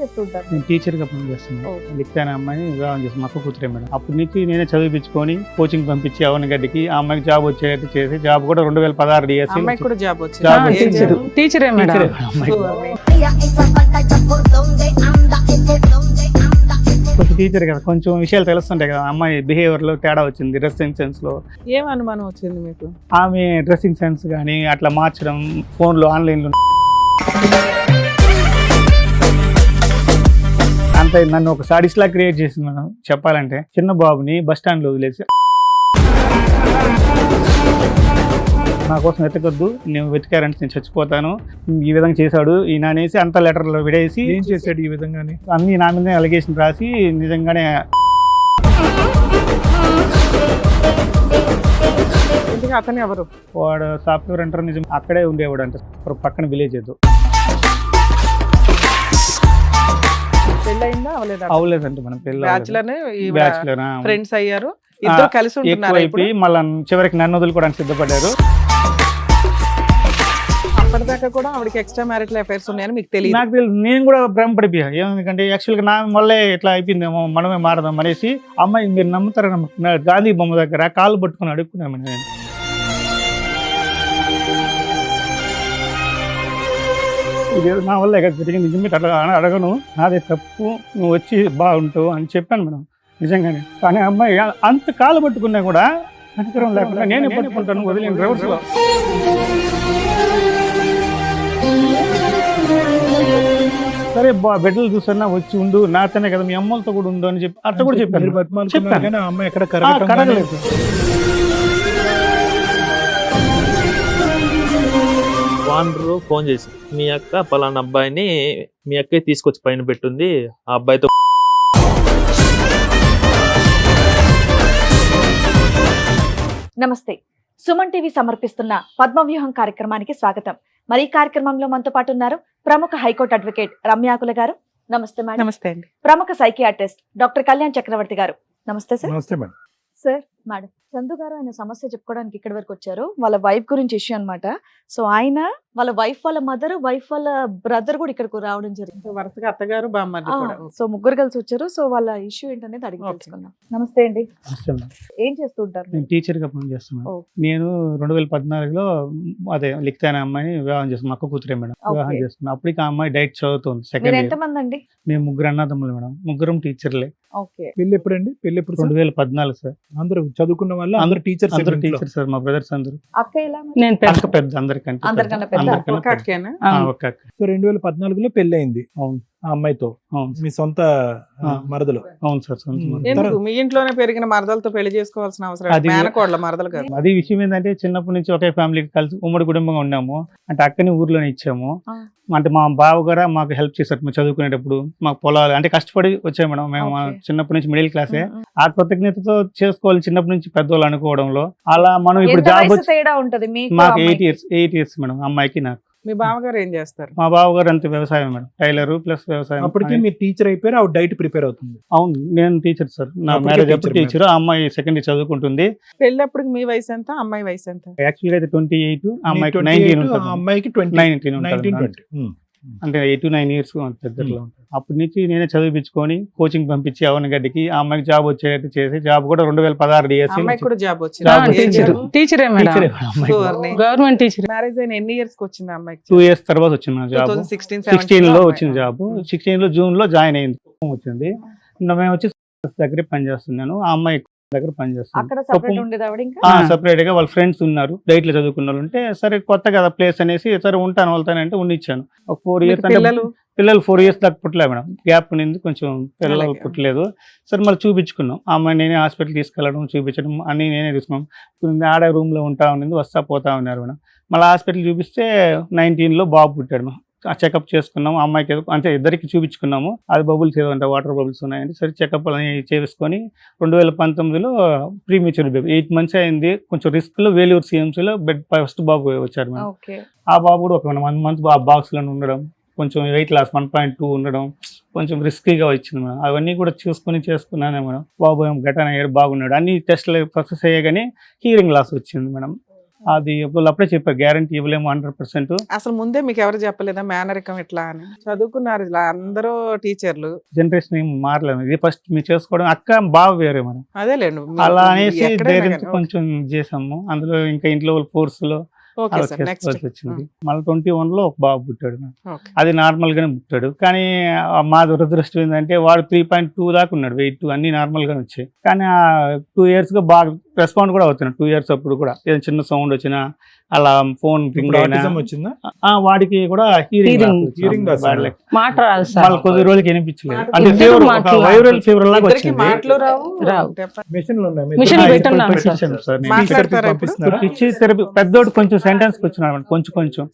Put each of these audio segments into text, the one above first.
చేస్తుంటారు? నేను టీచర్గా పనిచేస్తున్నాను. లిఖిత అనే అమ్మాయిని వివాహం చేసి మా అక్క కూతురే మేడం. అప్పటి నుంచి నేనే చదివించుకొని కోచింగ్ పంపించి అవనగడ్డికి ఆ అమ్మాయికి జాబ్ వచ్చేటట్టు చేసి జాబ్ కూడా 2016 డిఎస్సి అమ్మాయికి కూడా జాబ్ వచ్చింది. టీచరే మేడం. కొంచెం టీచర్ కదా, కొంచెం విషయాలు తెలుస్తుంటాయి కదా. అమ్మాయి బిహేవియర్ లో తేడా వచ్చింది, డ్రెస్సింగ్ సెన్స్ లో. ఏం అనుమానం వచ్చింది మీకు? ఆమె డ్రెస్సింగ్ సెన్స్ కానీ అట్లా మార్చడం, ఫోన్ లో ఆన్లైన్ లో అంత నన్ను ఒక సాడిస్ట్ లా క్రియేట్ చేసింది మనం చెప్పాలంటే. చిన్న బాబుని బస్ స్టాండ్ లో వదిలేసి నా కోసం వెతకొద్దు, నేను వెతికారంటే నేను చచ్చిపోతాను, ఈ విధంగా చేశాడు ఈయన అనేసి అంత లెటర్లో విడేసి ఏం చేశాడు ఈ విధంగానే అన్ని నా మీద అలిగేషన్ రాసి నిజంగానే. అతను ఎవరు? వాడు సాఫ్ట్వేర్ అంటారు, నిజం అక్కడే ఉండేవాడు అంట, పక్కన విలేజ్ ఏదో. పెళ్ళయిందా? అవలేదంటే మనం బ్యాచులర్ ఫ్రెండ్స్ అయ్యారు, ఇద్దరు కలిసి ఉంటున్నారు. మళ్ళీ చివరికి నన్ను వదులుకోవడానికి సిద్ధపడ్డారు. అప్పటిదాకా కూడా ఆవిడకి ఎక్స్ట్రా మ్యారిటల్ అఫైర్స్ ఉన్నాయని మీకు తెలియదు? నాకు తెలియదు. నేను కూడా భ్రమపడిపోయా. ఎందుకంటే యాక్చువల్గా నా వల్లే ఎట్లా అయిపోయిందేమో, మనమే మారదాం అనేసి. అమ్మాయి మీరు నమ్ముతారా నమ్ముతున్నారు, గాంధీ బొమ్మ దగ్గర కాళ్ళు పట్టుకుని అడుక్కున్నామని నేను. ఇది నా వల్ల ఎక్కడ జరిగింది, నిజమే అట్లా అడగను, నాదే తప్పు, నువ్వు వచ్చి బాగుంటావు అని చెప్పాను మేడం నిజంగానే. కానీ అమ్మాయి అంత కాలు పట్టుకున్నా కూడా కనికరం లేకుండా నేనే పట్టుకుంటాను, వదిలేను రివర్స్లో. సరే బిడ్డలు చూసన్నా వచ్చి ఉండు, నాతోనే కదా, మీ అమ్మలతో కూడా ఉండు అని చెప్పి అట్లా కూడా చెప్పాను. అమ్మాయి ఎక్కడ కడగలేదు. వానరు ఫోన్ చేసి మీ అక్క పలానా అబ్బాయిని మీ అక్కే తీసుకొచ్చి పైన పెట్టుంది, ఆ అబ్బాయితో. నమస్తే, సుమన్ టీవీ సమర్పిస్తున్న పద్మవ్యూహం కార్యక్రమానికి స్వాగతం. మరి ఈ కార్యక్రమంలో మనతో పాటు ఉన్నారు ప్రముఖ హైకోర్టు అడ్వకేట్ రమ్యాకుల గారు. నమస్తే మేడం. నమస్తే అండి. ప్రముఖ సైకియాట్రిస్ట్ డాక్టర్ కళ్యాణ్ చక్రవర్తి గారు. నమస్తే సార్. నమస్తే మేడం. సార్, మేడం చందు గారు ఆయన సమస్య చెప్పుకోవడానికి ఇక్కడి వరకు వచ్చారు. వాళ్ళ వైఫ్ గురించి ఇష్యూ అన్నమాట. సో ఆయన వాళ్ళ వైఫ్ వాళ్ళ మదర్, వైఫ్ వాళ్ళ బ్రదర్ కూడా ఇక్కడికి రావడం జరిగింది. వరుసగా అత్తగారు బామ్మర్ది కూడా. సో ముగ్గురు కలిసి వచ్చారు. సో వాళ్ళ ఇష్యూ ఏంటనేది అడిగి తెలుసుకుందాం. నమస్తే అండి. ఏం చేస్తుంటారు? నేను టీచర్గా పనిచేస్తున్నాను. నేను 2014లో అదే లిఖిత అనే అమ్మాయిని వివాహం చేస్తున్నాను. మా అక్క కూతురే మేడం. వివాహం చేస్తున్నాను. అప్పటికి ఆ అమ్మాయి డైట్ చదువుతుంది, సెకండ్ ఇయర్. ఎంతమంది అండి? మేము ముగ్గురు అన్నదమ్ములు మేడం, ముగ్గురం టీచర్లే. పెళ్లి ఎప్పుడు అండి? పెళ్లి ఎప్పుడు? 2014 సార్. అందరూ చదువుకున్న వాళ్ళు, అందరూ టీచర్స్ సార్. మా బ్రదర్స్ అందరూ. అక్క ఎలా? అక్క పెద్ద, అందరికంటే ఒక అక్కేనా? ఒక అక్క. సో 2014లో పెళ్లి అయింది. అవును. ఆ అమ్మాయితో మీ సొంత మరదలు? అవును సార్. ఎందుకు మీ ఇంట్లోనే పెరిగిన మరదలతో పెళ్లి చేసుకోవాల్సిన అవసరం? మేనకోడల మరదలు కాదు. అది విషయం ఏంటంటే చిన్నప్పటి నుంచి ఒకే ఫ్యామిలీకి కలిసి ఉమ్మడి కుటుంబంగా ఉన్నాము. అంటే అక్కని ఊర్లోనే ఇచ్చాము. అంటే మా బావ గారు మాకు హెల్ప్ చేశారు మేము చదువుకునేటప్పుడు. మాకు పొలాలు అంటే కష్టపడి వచ్చాము మేడం. మేము చిన్నప్పటి నుంచి మిడిల్ క్లాసే. ఆ కృతజ్ఞతతో చేసుకోవాలి చిన్నప్పటి నుంచి పెద్దవాళ్ళు అనుకోవడంలో. అలా మనం ఇప్పుడు జాబ్ మాకు 8 years మేడం, అమ్మాయికి నాకు. మీ బావగారు ఏం చేస్తారు? మా బావగారు అంతే వ్యవసాయం మేడం, టైలర్ ప్లస్ వ్యవసాయం. అప్పటికి మీరు టీచర్ అయిపోయారు, ఆవిడ డైట్ ప్రిపేర్ అవుతుంది. అవును, నేను టీచర్ సార్. నా మ్యారేజ్ అప్పుడు టీచర్, ఆ అమ్మాయి సెకండ్ ఇయర్ చదువుకుంటుంది. పెళ్ళప్పుడు మీ వయసు ఎంత, అమ్మాయి వయసు ఎంత? యాక్చువల్గా అయితే 28, అమ్మాయికి 19 ఉంటుంది. అమ్మాయికి 19 అంటే 8 to 9 years దగ్గరలో ఉంటుంది. అప్పటి నుంచి నేనే చదివించుకొని కోచింగ్ పంపించి అవనగడ్డికి ఆ అమ్మాయికి జాబ్ వచ్చేటట్టు చేసి జాబ్ కూడా 2016 డిఎస్సి. అమ్మాయికి కూడా జాబ్ వచ్చింది. టీచరే మేడం, గవర్నమెంట్ టీచర్. మ్యారేజ్ అయిన ఎన్ని ఇయర్స్ కి వచ్చింది అమ్మాయికి? 2 years తర్వాత వచ్చింది జాబ్. 2016లో వచ్చింది జాబ్. 16లో జూన్ లో జాయిన్ అయింది. వచ్చింది. మేము వచ్చి దగ్గరే పనిచేస్తున్నాను. ఆ అమ్మాయి దగ్గర పనిచేస్తాను. సపరేట్ గా వాళ్ళ ఫ్రెండ్స్ ఉన్నారు, డైట్ లో చదువుకున్న వాళ్ళు ఉంటే సరే కొత్త కదా ప్లేస్ అనేసి సరే ఉంటాను వెళ్తానంటే ఉండిచ్చాను. ఒక 4 years అంటే పిల్లలు 4 years దాకా పుట్టలే మేడం, గ్యాప్ ఉంది కొంచెం, పిల్లలు పుట్టలేదు. సరే మళ్ళీ చూపించుకున్నాం. ఆ అమ్మాయి నేనే హాస్పిటల్ తీసుకెళ్ళడం, చూపించడం అన్ని నేనే తీసుకున్నాం. ఆడ రూమ్ లో ఉంటా ఉన్నది, వస్తా పోతా ఉన్నారు మేడం. మళ్ళీ హాస్పిటల్ చూపిస్తే 19లో బాబు పుట్టాడు మేడం. చెకప్ చేసుకున్నాము. అమ్మాయికి అంటే ఇద్దరికి చూపించుకున్నాము. అది బబుల్స్ ఏదంటే వాటర్ బబుల్స్ ఉన్నాయండి. సరే చెకప్ అని చేసుకొని 2019లో ప్రీమేచ్యూర్ బేబీ 8 months అయింది. కొంచెం రిస్క్ లో వేలూరు సిఎంసీలో బెడ్ ఫస్ట్ బాబు వచ్చారు మేడం. ఆ బాబు కూడా ఒక 1 month బాక్స్ లో ఉండడం, కొంచెం వెయిట్ లాస్ 1.2 ఉండడం, కొంచెం రిస్కీగా వచ్చింది మేడం. అవన్నీ కూడా చేసుకున్నానే మేడం. బాబు ఘటన అయ్యాడు, బాగున్నాడు. అన్ని టెస్ట్లు సక్సెస్ అయ్యాయి కానీ హియరింగ్ లాస్ వచ్చింది మేడం. అది వాళ్ళు అప్పుడే చెప్పారు గ్యారంటీ ఇవ్వలేము 100%. అసలు ముందే మీకు ఎవరు చెప్పలేదా మేనరికం ఇట్లా అని? చదువుకున్నారు ఇలా అందరూ టీచర్లు. జనరేషన్ ఏం మారలేదు, ఇది ఫస్ట్ మీరు చేసుకోవడం అక్క బావ వేరే మనం అదేలేండి అలా అనేసి ధైర్యంతో కొంచెం చేసాము. అందులో ఇంకా ఇంట్లో ఫోర్స్ లో ఓకే అలా సార్ నెక్స్ట్ చేసుకోవాల్సి వచ్చింది. మళ్ళీ 21 లో ఒక బాబు పుట్టాడు నాకు. ఓకే. అది నార్మల్ గానే పుట్టాడు, కానీ మా దురదృష్టం ఏంటంటే వాడు 3.2 దాకా ఉన్నాడు, వెయిట్ అన్ని నార్మల్ గానే వచ్చాయి. కానీ ఆ 2 years గా బాగా రెస్పాండ్ కూడా అవుతున్నాడు. 2 years అప్పుడు కూడా ఏదైనా చిన్న సౌండ్ వచ్చినా అలా ఫోన్ రింగ్ అయినా autism వచ్చిందా? వాడికి కూడా hearing loss. మాట రాదు సార్. మళ్ళీ కొద్ది రోజులకి వినిపించలేదు, మాట అంటే రాదు. ఫీవర్ మాటలు వైరల్ ఫీవర్ లాగా ఇద్దరికి వచ్చింది. మాటలు రావు. మెషిన్ లో ఉన్నాయి. Machine ఆ, లో ఇప్పుడు పెట్టున్నాం సార్. పెట్టించాను సార్ నేను. మాట్లాడతారా ఇప్పుడు? పంపిస్తున్నారా? పిచ్చి థెరపీ పెద్దోడు కొంచెం సెంటెన్స్ వచ్చినాడు మేడం, కొంచెం.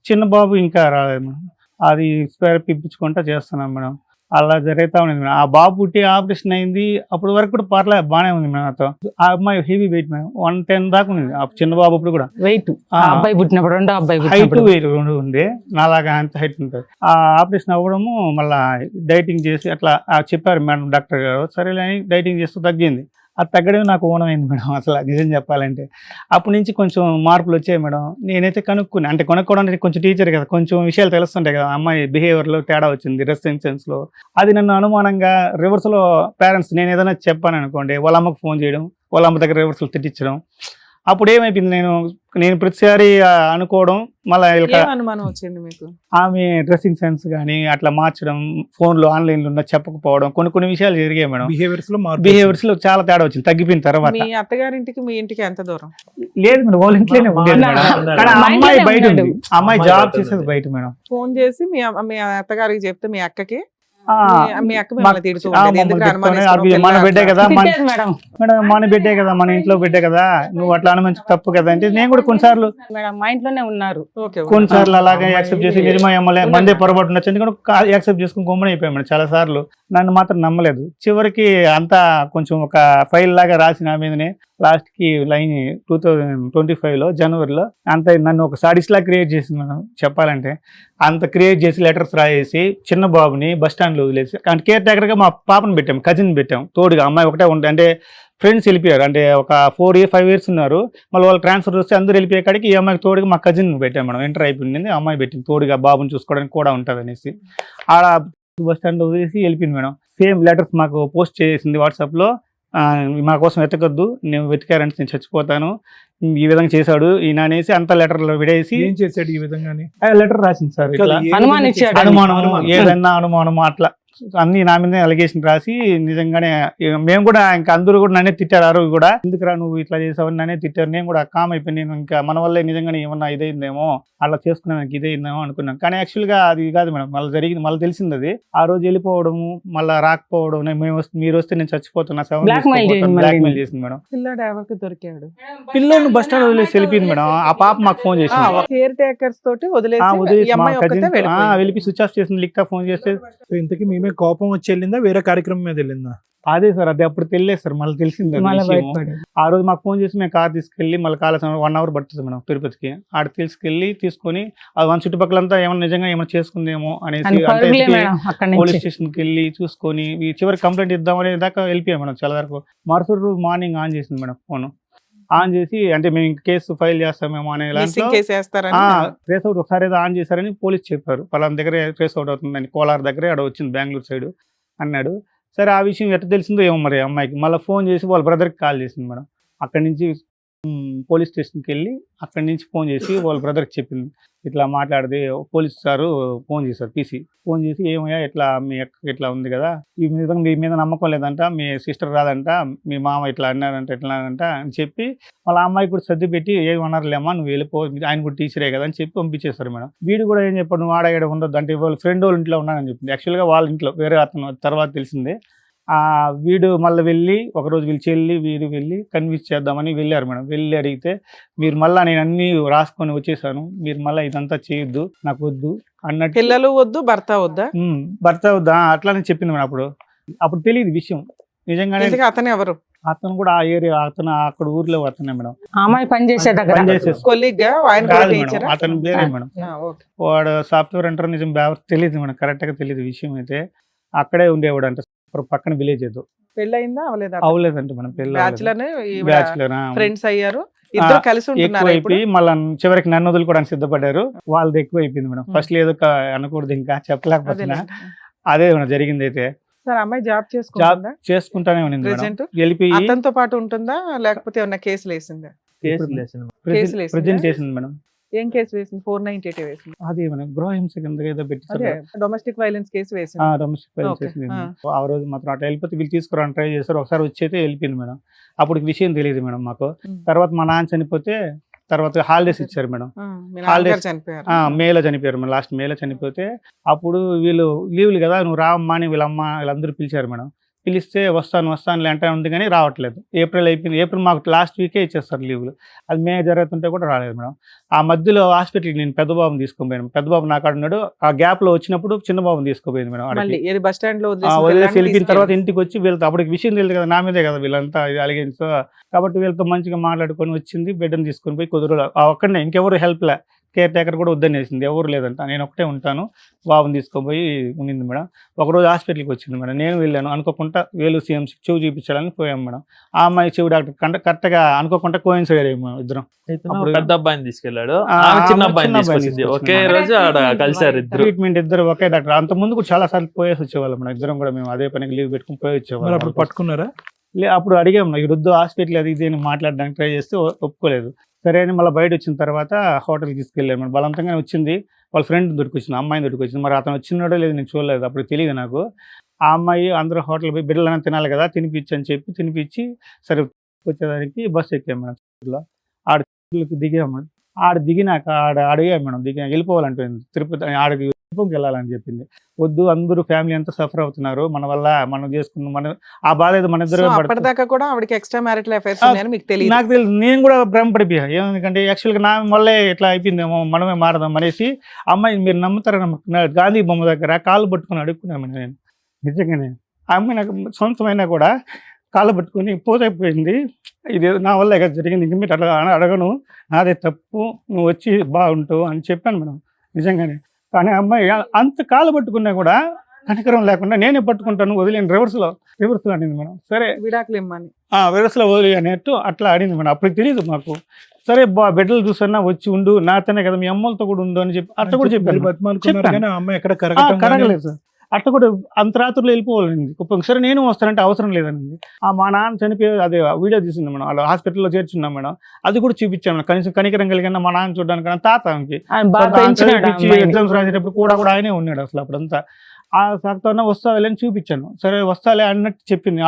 చిన్న బాబు ఇంకా రాలేదు మేడం. అది థెరపీ ఇప్పించుకుంటా చేస్తున్నాం మేడం. అలా జరుగుతా ఉంది మేడం. ఆ బాబు పుట్టి ఆపరేషన్ అయింది అప్పుడు వరకు కూడా పర్లేదు, బాగానే ఉంది మేడం. నాతో ఆ అమ్మాయి హెవీ వెయిట్ మేడం, 110 దాకా ఉంది. ఆ చిన్న బాబు అప్పుడు కూడా వెయిట్ అబ్బాయి పుట్టినప్పుడు రెండో అబ్బాయి హైట్ పుట్టినప్పుడు వెయిట్ రెండు ఉంది, నాలాగా అంత హైట్ ఉంటుంది. ఆ ఆపరేషన్ అవ్వడము మళ్ళీ డైటింగ్ చేసి అట్లా చెప్పారు మేడం డాక్టర్ గారు. సరేలే అని డైటింగ్ చేస్తూ తగ్గింది. అది తగ్గడమే నాకు ఓనమైంది మేడం. అసలు నిజం చెప్పాలంటే అప్పటి నుంచి కొంచెం మార్పులు వచ్చాయి మేడం. నేనైతే కనుక్కుని, అంటే కొనుక్కోవడానికి కొంచెం టీచర్ కదా, కొంచెం విషయాలు తెలుస్తుంటాయి కదా, అమ్మాయి బిహేవియర్లో తేడా వచ్చింది, డ్రెస్ సెన్స్లో. అది నన్ను అనుమానంగా రివర్స్లో పేరెంట్స్ నేను ఏదైనా చెప్పాను అనుకోండి, వాళ్ళ అమ్మకు ఫోన్ చేయడం, వాళ్ళ అమ్మ దగ్గర రివర్స్లో తిట్టించడం. అప్పుడు ఏమైపోయింది, నేను ప్రతిసారి అనుకోవడం, మళ్ళీ అనుమానం వచ్చింది మీకు? ఆమె డ్రెస్సింగ్ సెన్స్ కానీ అట్లా మార్చడం, ఫోన్లో ఆన్లైన్లో ఉన్న చెప్పకపోవడం, కొన్ని విషయాలు జరిగాయి మేడం. బిహేవియర్స్ లో చాలా తేడా వచ్చింది తగ్గిపోయిన తర్వాత. మీ అత్తగారింటికి మీ ఇంటికి ఎంత దూరం? లేదు మేడం, వాళ్ళ ఇంట్లోనే ఉండేది మేడం. కానీ ఆ అమ్మాయి బయట ఉంది, అమ్మాయి జాబ్ చేసేది బయట మేడం. ఫోన్ చేసి మీ అత్తగారికి చెప్తే మీ అక్కకి మీ అక్క మాకు- మిమ్మల్ని తిడుతూ ఉండేది. ఎందుకు అనుమానిస్తున్నావు మన పిల్ల బిడ్డే అట్లా? కదా, మేడం మన బిడ్డే కదా, మన ఇంట్లో బిడ్డే కదా, నువ్వు అట్లా అనుమంచి తప్పు కదా అంటే నేను కూడా కొన్నిసార్లు మేడం మా ఇంట్లోనే ఉన్నారు. ఓకే కొన్నిసార్లు అలాగే యాక్సెప్ట్ చేసి నిజమా ఎమ్మలే మందే పొరపాటు ఉండొచ్చు ఎందుకంటే యాక్సెప్ట్ చేసుకుని గొమ్మన అయిపోయాం మేడం. చాలా సార్లు నన్ను మాత్రం నమ్మలేదు. చివరికి అంతా కొంచెం ఒక ఫైల్ లాగా రాసి నా మీదనే లాస్ట్ కి లైన్ 2025 జనవరిలో అంత నన్ను ఒక సాడిస్ట్ లా క్రియేట్ చేసింది మేడం. చెప్పాలంటే అంత క్రియేట్ చేసి లెటర్స్ రాయేసి చిన్న బాబుని బస్ స్టాండ్ లో వదిలేసి, అంటే కేర్ టేకర్ గా మా పాపను పెట్టాం, కజిన్ పెట్టాం తోడుగా. అమ్మాయి ఒకటే ఉంటుంది, అంటే ఫ్రెండ్స్ వెళ్ళిపోయారు, అంటే ఒక 5 years ఉన్నారు. మళ్ళీ వాళ్ళు ట్రాన్స్ఫర్ వస్తే అందరూ వెళ్ళిపోయే కాడికి ఈ అమ్మాయికి తోడుగా మా కజిన్ పెట్టాం మేడం. ఎంటర్ అయిపోయింది, అమ్మాయి పెట్టింది తోడుగా, బాబుని చూసుకోవడానికి కూడా ఉంటుంది అనేసి. ఆడ బస్ స్టాండ్ లో వదిలేసి వెళ్ళిపోయింది మేడం. సేమ్ లెటర్స్ మాకు పోస్ట్ చేసింది వాట్సాప్లో, మా కోసం వెతకొద్దు, నేను వెతికారంటే నేను చచ్చిపోతాను, ఈ విధంగా చేశాడు ఈయన అనేసి అంత లెటర్లో విడేసి. ఏం చేశాడు ఈ విధంగానే? లెటర్ రాసింది సార్, అనుమానం ఏదన్నా అనుమానం అట్లా అన్ని నా మీద అలిగేషన్ రాసి. నిజంగానే మేము కూడా ఇంకా అందరూ కూడా నన్నే తిట్టారు, ఆ రోజు కూడా ఎందుకురా నువ్వు ఇట్లా చేసావని నన్నే తిట్టారు. నేను కూడా కామ్ అయిపోయి, నేను ఇంకా మన వల్లే నిజంగానే ఏమన్నా ఇదైందేమో, అట్లా చేసుకున్నాను ఇదైందేమో అనుకున్నాను. కానీ యాక్చువల్గా అది కాదు మేడం, మళ్ళీ జరిగింది, మళ్ళీ తెలిసింది అది. ఆ రోజు వెళ్ళిపోవడము, మళ్ళీ రాకపోవడం, మీరు వస్తే నేను చచ్చిపోతున్నా, బ్లాక్మెయిల్ చేసింది మేడం. పిల్లాడు ఎవరికి దొరికాడు? పిల్లని బస్ స్టాండ్ వదిలేసి వెళ్ళిపోయింది మేడం. ఆ పాప మాకు ఫోన్ చేసింది, కేర్ టేకర్స్ తోటి వదిలేసి వదిలేసి ఈ మా అమ్మాయి ఒక్కతే కజిన్ వెళ్ళిపోయింది. వెళ్ళి స్విచ్ ఆఫ్ చేసింది, లిక్తా ఫోన్ చేస్తే. సో ఇంతకీ మేమే కోపం వచ్చి వెళ్ళిందా, వేరే కార్యక్రమం మీద వెళ్ళిందా? అదే సార్, అది అప్పుడు తెలియదు సార్, మళ్ళీ తెలిసింది అది విషయము. ఆ రోజు మాకు ఫోన్ చేసి మేము కార్ తీసుకెళ్ళి మళ్ళీ కాలేసం 1 hour పడుతుంది మేడం తిరుపతికి. ఆడ తీసుకెళ్ళి అది మన చుట్టుపక్కలంతా ఏమైనా నిజంగా ఏమైనా చేసుకుందేమో అనేసి పోలీస్ స్టేషన్కి వెళ్ళి చూసుకొని చివరికి కంప్లైంట్ ఇద్దామనే దాకా వెళ్ళిపోయాం మేడం. చాలా వరకు మరుసటి రోజు మార్నింగ్ ఆన్ చేసింది మేడం ఫోన్. ఆన్ చేసి అంటే మేము ఇంక కేసు ఫైల్ చేస్తామేమో అనే ట్రేస్ అవుట్ ఒకసారి ఏదో ఆన్ చేశారని పోలీస్ చెప్పారు, పలానా దగ్గరే ట్రేస్ అవుట్ అవుతుందని, కోలార్ దగ్గరే ఆడ వచ్చింది బెంగళూరు సైడ్ అన్నాడు. సరే ఆ విషయం ఎట్లా తెలిసిందో ఏమో మరి అమ్మాయికి. మళ్ళీ ఫోన్ చేసి వాళ్ళ బ్రదర్కి కాల్ చేసింది మేడం. అక్కడి నుంచి పోలీస్ స్టేషన్కి వెళ్ళి అక్కడి నుంచి ఫోన్ చేసి వాళ్ళ బ్రదర్కి చెప్పింది, ఇట్లా మాట్లాడితే పోలీస్ సారు ఫోన్ చేశారు, పీసీ ఫోన్ చేసి, ఏమయ్యా ఇట్లా మీ అక్క ఇట్లా ఉంది కదా, ఈ విధంగా మీ మీద నమ్మకం లేదంట, మీ సిస్టర్ రాదంట, మీ మామ ఇట్లా అన్నారంట ఇట్లానంట అని చెప్పి వాళ్ళ అమ్మాయి కూడా సర్ది పెట్టి, ఏమన్నారులేమ్మా నువ్వు వెళ్ళిపో, ఆయన కూడా టీచరే కదా అని చెప్పి పంపించేస్తారు మేడం. వీడు కూడా ఏం చెప్పాడు, నువ్వు ఆడ ఉండొద్దు అంటే వాళ్ళ ఫ్రెండ్ వాళ్ళ ఇంట్లో ఉన్నానని చెప్పింది. యాక్చువల్గా వాళ్ళ ఇంట్లో వేరే అతను తర్వాత తెలిసిందే. వీడు మళ్ళీ వెళ్ళి ఒకరోజు వీడు వెళ్ళి కన్విన్స్ చేద్దామని వెళ్ళారు మేడం. వెళ్ళి అడిగితే, మీరు మళ్ళీ నేను అన్ని రాసుకొని వచ్చేసాను, మీరు మళ్ళీ ఇదంతా చేయొద్దు, నాకు వద్దు అన్నట్టు. పిల్లలు వద్దు, భర్త వద్దా అట్లానే చెప్పింది మేడం. అప్పుడు తెలియదు విషయం నిజంగానే. అతను ఎవరు? అతను కూడా ఆ ఏరియా, అతను అక్కడ ఊర్లో అతనే మేడం. అమ్మాయి పనిచేసే అతను వేరే మేడం. వాడు సాఫ్ట్వేర్ అంటారు, నిజం తెలియదు మేడం, కరెక్ట్ గా తెలియదు విషయం అయితే. అక్కడే ఉండేవాడు అంట, పక్కన విలేజ్ ఏదో. పెళ్ళయిందా? అవలేదంటే మనం బ్యాచులర్ ఫ్రెండ్స్ అయ్యారు. ఇద్దరు కలిసి ఎక్కువ ఉంటున్నారా ఇప్పుడు? అయిపోయి మళ్ళీ చివరికి నన్ను వదులుకోవడానికి సిద్ధపడ్డారు. వాళ్ళది ఎక్కువ అయిపోయింది మేడం. ఫస్ట్ ఏదో అనకూడదు ఇంకా చెప్పలేకపోతున్నా. అదే మేడం జరిగింది. అయితే సార్ అమ్మాయి జాబ్ జాబ్ చేసుకుంటానే ఉంది మేడం. ప్రెసెంట్ వెళ్ళిపోయి అతనితో పాటు ఉంటుందా లేకపోతే ఏమన్నా కేసులు వేసిందా? కేసులు వేసింది. కేసులు వేసిందా? ప్రజెంట్ చేసింది మేడం. ఏం కేసు వేసింది? 498 వేసింది. అది మేడం గృహహింస కింద ఏదో అదే పెట్టి డొమెస్టిక్ వైలెన్స్ కేసు వేసింది. Domestic violence Okay. చేసింది. ఆ రోజు మాత్రం అట్లా వెళ్ళిపోతే వీళ్ళు తీసుకురాని ట్రై చేశారు. ఒకసారి వచ్చి అయితే వెళ్ళిపోయింది మేడం. అప్పుడు విషయం తెలియదు మేడం మాకు. తర్వాత మా నాన్న చనిపోతే తర్వాత హాలిడేస్ ఇచ్చారు మేడం. మీ హాలిడేస్ నాన్నగారు చనిపోయారు. మేలో చనిపోయారు మేడం. లాస్ట్ మేలో చనిపోతే అప్పుడు వీళ్ళు లీవ్లు కదా, నువ్వు రామ్మా అని వీళ్ళందరూ పిలిచారు మేడం. పిలిస్తే వస్తాను అంటే ఉంది కానీ రావట్లేదు. ఏప్రిల్ అయిపోయింది. ఏప్రిల్ మాకు లాస్ట్ వీకే ఇచ్చేస్తారు లీవ్లు. అది మే జరుగుతుంటే కూడా రాలేదు మేడం. ఆ మధ్యలో హాస్పిటల్కి నేను పెద్ద బాబుని తీసుకుపోయాను. పెద్ద బాబు నాకు ఉన్నాడు. ఆ గ్యాప్ లో వచ్చినప్పుడు చిన్న బాబుని తీసుకుపోయింది మేడం. మళ్ళీ ఏది బస్ స్టాండ్ లో వదిలేసి వెళ్ళిన తర్వాత ఇంటికి వచ్చి వీళ్ళతో అప్పటికి విషయం తెలియదు కదా, నా మీదే కదా వీళ్ళంతా ఇది అలిగేసి. కాబట్టి వీళ్ళతో మంచిగా మాట్లాడుకొని వచ్చింది. బిడ్డను తీసుకొని పోయి కుదురు ఒక్కడనే, ఇంకెవరు హెల్ప్ లే. కేర్ టేకర్ కూడా వద్దనేసింది. ఎవరు లేదంట. నేను ఒకటే ఉంటాను. బాబుని తీసుకుపోయి ఉండింది మేడం. ఒకరోజు హాస్పిటల్కి వచ్చింది మేడం. నేను వెళ్ళాను. అనుకోకుండా వేలు CMC చెవు చూపించాలని పోయాం మేడం. ఆ అమ్మాయి చెవు డాక్టర్ కరెక్ట్గా అనుకోకుండా కోయిన్సైడ్ అయ్యాము ఇద్దరం. అప్పుడు పెద్ద అబ్బాయిని తీసుకెళ్లాడు, చిన్న అబ్బాయిని తీసుకొచ్చింది. ఒకే రోజు ఆడ కలిసారు ఇద్దరు. ట్రీట్మెంట్ ఇద్దరు ఒకే డాక్టర్. అంత ముందు కూడా చాలా సార్లు పోయేసి వచ్చేవాళ్ళం మేడం. ఇద్దరం కూడా మేము అదే పనికి లీవ్ పెట్టుకుని పోయి వచ్చేవాళ్ళం. అప్పుడు పట్టుకున్నారా? అప్పుడు అడిగాము ఈ వృద్ధు హాస్పిటల్ అది ఇది అని మాట్లాడడానికి ట్రై చేస్తే ఒప్పుకోలేదు. సరే అని మళ్ళీ బయట వచ్చిన తర్వాత హోటల్కి తీసుకెళ్ళాము మేడం. బలవంతంగానే వచ్చింది. వాళ్ళ ఫ్రెండ్ దొరికొచ్చింది, అమ్మాయిని దొరికొచ్చింది. మరి అతను వచ్చినాడో లేదు నేను చూడలేదు, అప్పుడు తెలియదు నాకు. ఆ అమ్మాయి అందరూ హోటల్ పోయి బిడ్డలైనా తినాలి కదా, తినిపించి అని చెప్పి తినిపించి సరే వచ్చేదానికి బస్సు ఎక్కాము మేడం. ఆడకి దిగాము. ఆడ దిగినాక అడిగాము మేడం, వెళ్ళిపోవాలంటుంది తిరుపతి, ఆడకి తిరుపతికి వెళ్ళాలని చెప్పింది. వద్దు, అందరూ ఫ్యామిలీ అంతా సఫర్ అవుతున్నారు, మన వల్ల మనం చేసుకున్నాం, మన ఆ బాధ ఏదో మన ఇద్దరు. అప్పటిదాకా కూడా ఆవిడకి ఎక్స్ట్రా మ్యారిటల్ అఫైర్స్ ఉన్నాయని మీకు తెలియదు? నాకు తెలియదు. నేను కూడా భ్రమపడిపోయా. ఎందుకంటే యాక్చువల్గా నా వల్లే ఇట్లా అయిపోయిందేమో, మనమే మారదాం అనేసి. అమ్మాయి మీరు నమ్ముతారా, గాంధీ బొమ్మ దగ్గర కాళ్ళు పట్టుకుని అడుక్కున్నాను నేను. నిజంగానే ఆ అమ్మాయి నాకు సొంతమైనా కూడా కాళ్ళు పట్టుకుని పోతైపోయింది. ఇది నా వల్ల ఇక జరిగింది, ఇంక మీరు అట్లా అడగను, నాదే తప్పు, నువ్వు వచ్చి బాగుంటావు అని చెప్పాను మేడం. నిజంగానే. కానీ అమ్మాయి అంత కాళ్ళు పట్టుకున్నా కూడా కనికరం లేకుండా నేనే పట్టుకుంటాను వదిలేను, రివర్స్లో అనింది మేడం. సరే విడాకులు ఇమ్మని రివర్స్లో వదిలి అనేట్టు అట్లా అడిగింది మేడం. అప్పుడు తెలియదు మాకు. సరే బిడ్డలు చూసన్నా వచ్చి ఉండు, నాతోనే కదా, మీ అమ్మలతో కూడా ఉండు అని చెప్పి అట్లా కూడా చెప్పాను. అమ్మాయి ఎక్కడ కరగలేదు సార్. అట్లా కూడా అంత రాత్రులు వెళ్ళిపోవాలండి కుప్పం. సరే నేను వస్తానంటే అవసరం లేదండి. మా నాన్న చనిపోయి అదే వీడియో తీసింది మేడం. అలా హాస్పిటల్లో చేర్చున్నాం మేడం. అది కూడా చూపించాను మేడం. కనీసం కనికరం కలిగిన మా నాన్న చూడడానికి తాతకి ఎగ్జామ్స్ రాసేటప్పుడు కూడా ఆయనే ఉన్నాడు అసలు అప్పుడంతా. ఆ సార్తో వస్తావులే అని చూపించాను. సరే వస్తాలే అన్నట్టు చెప్పింది.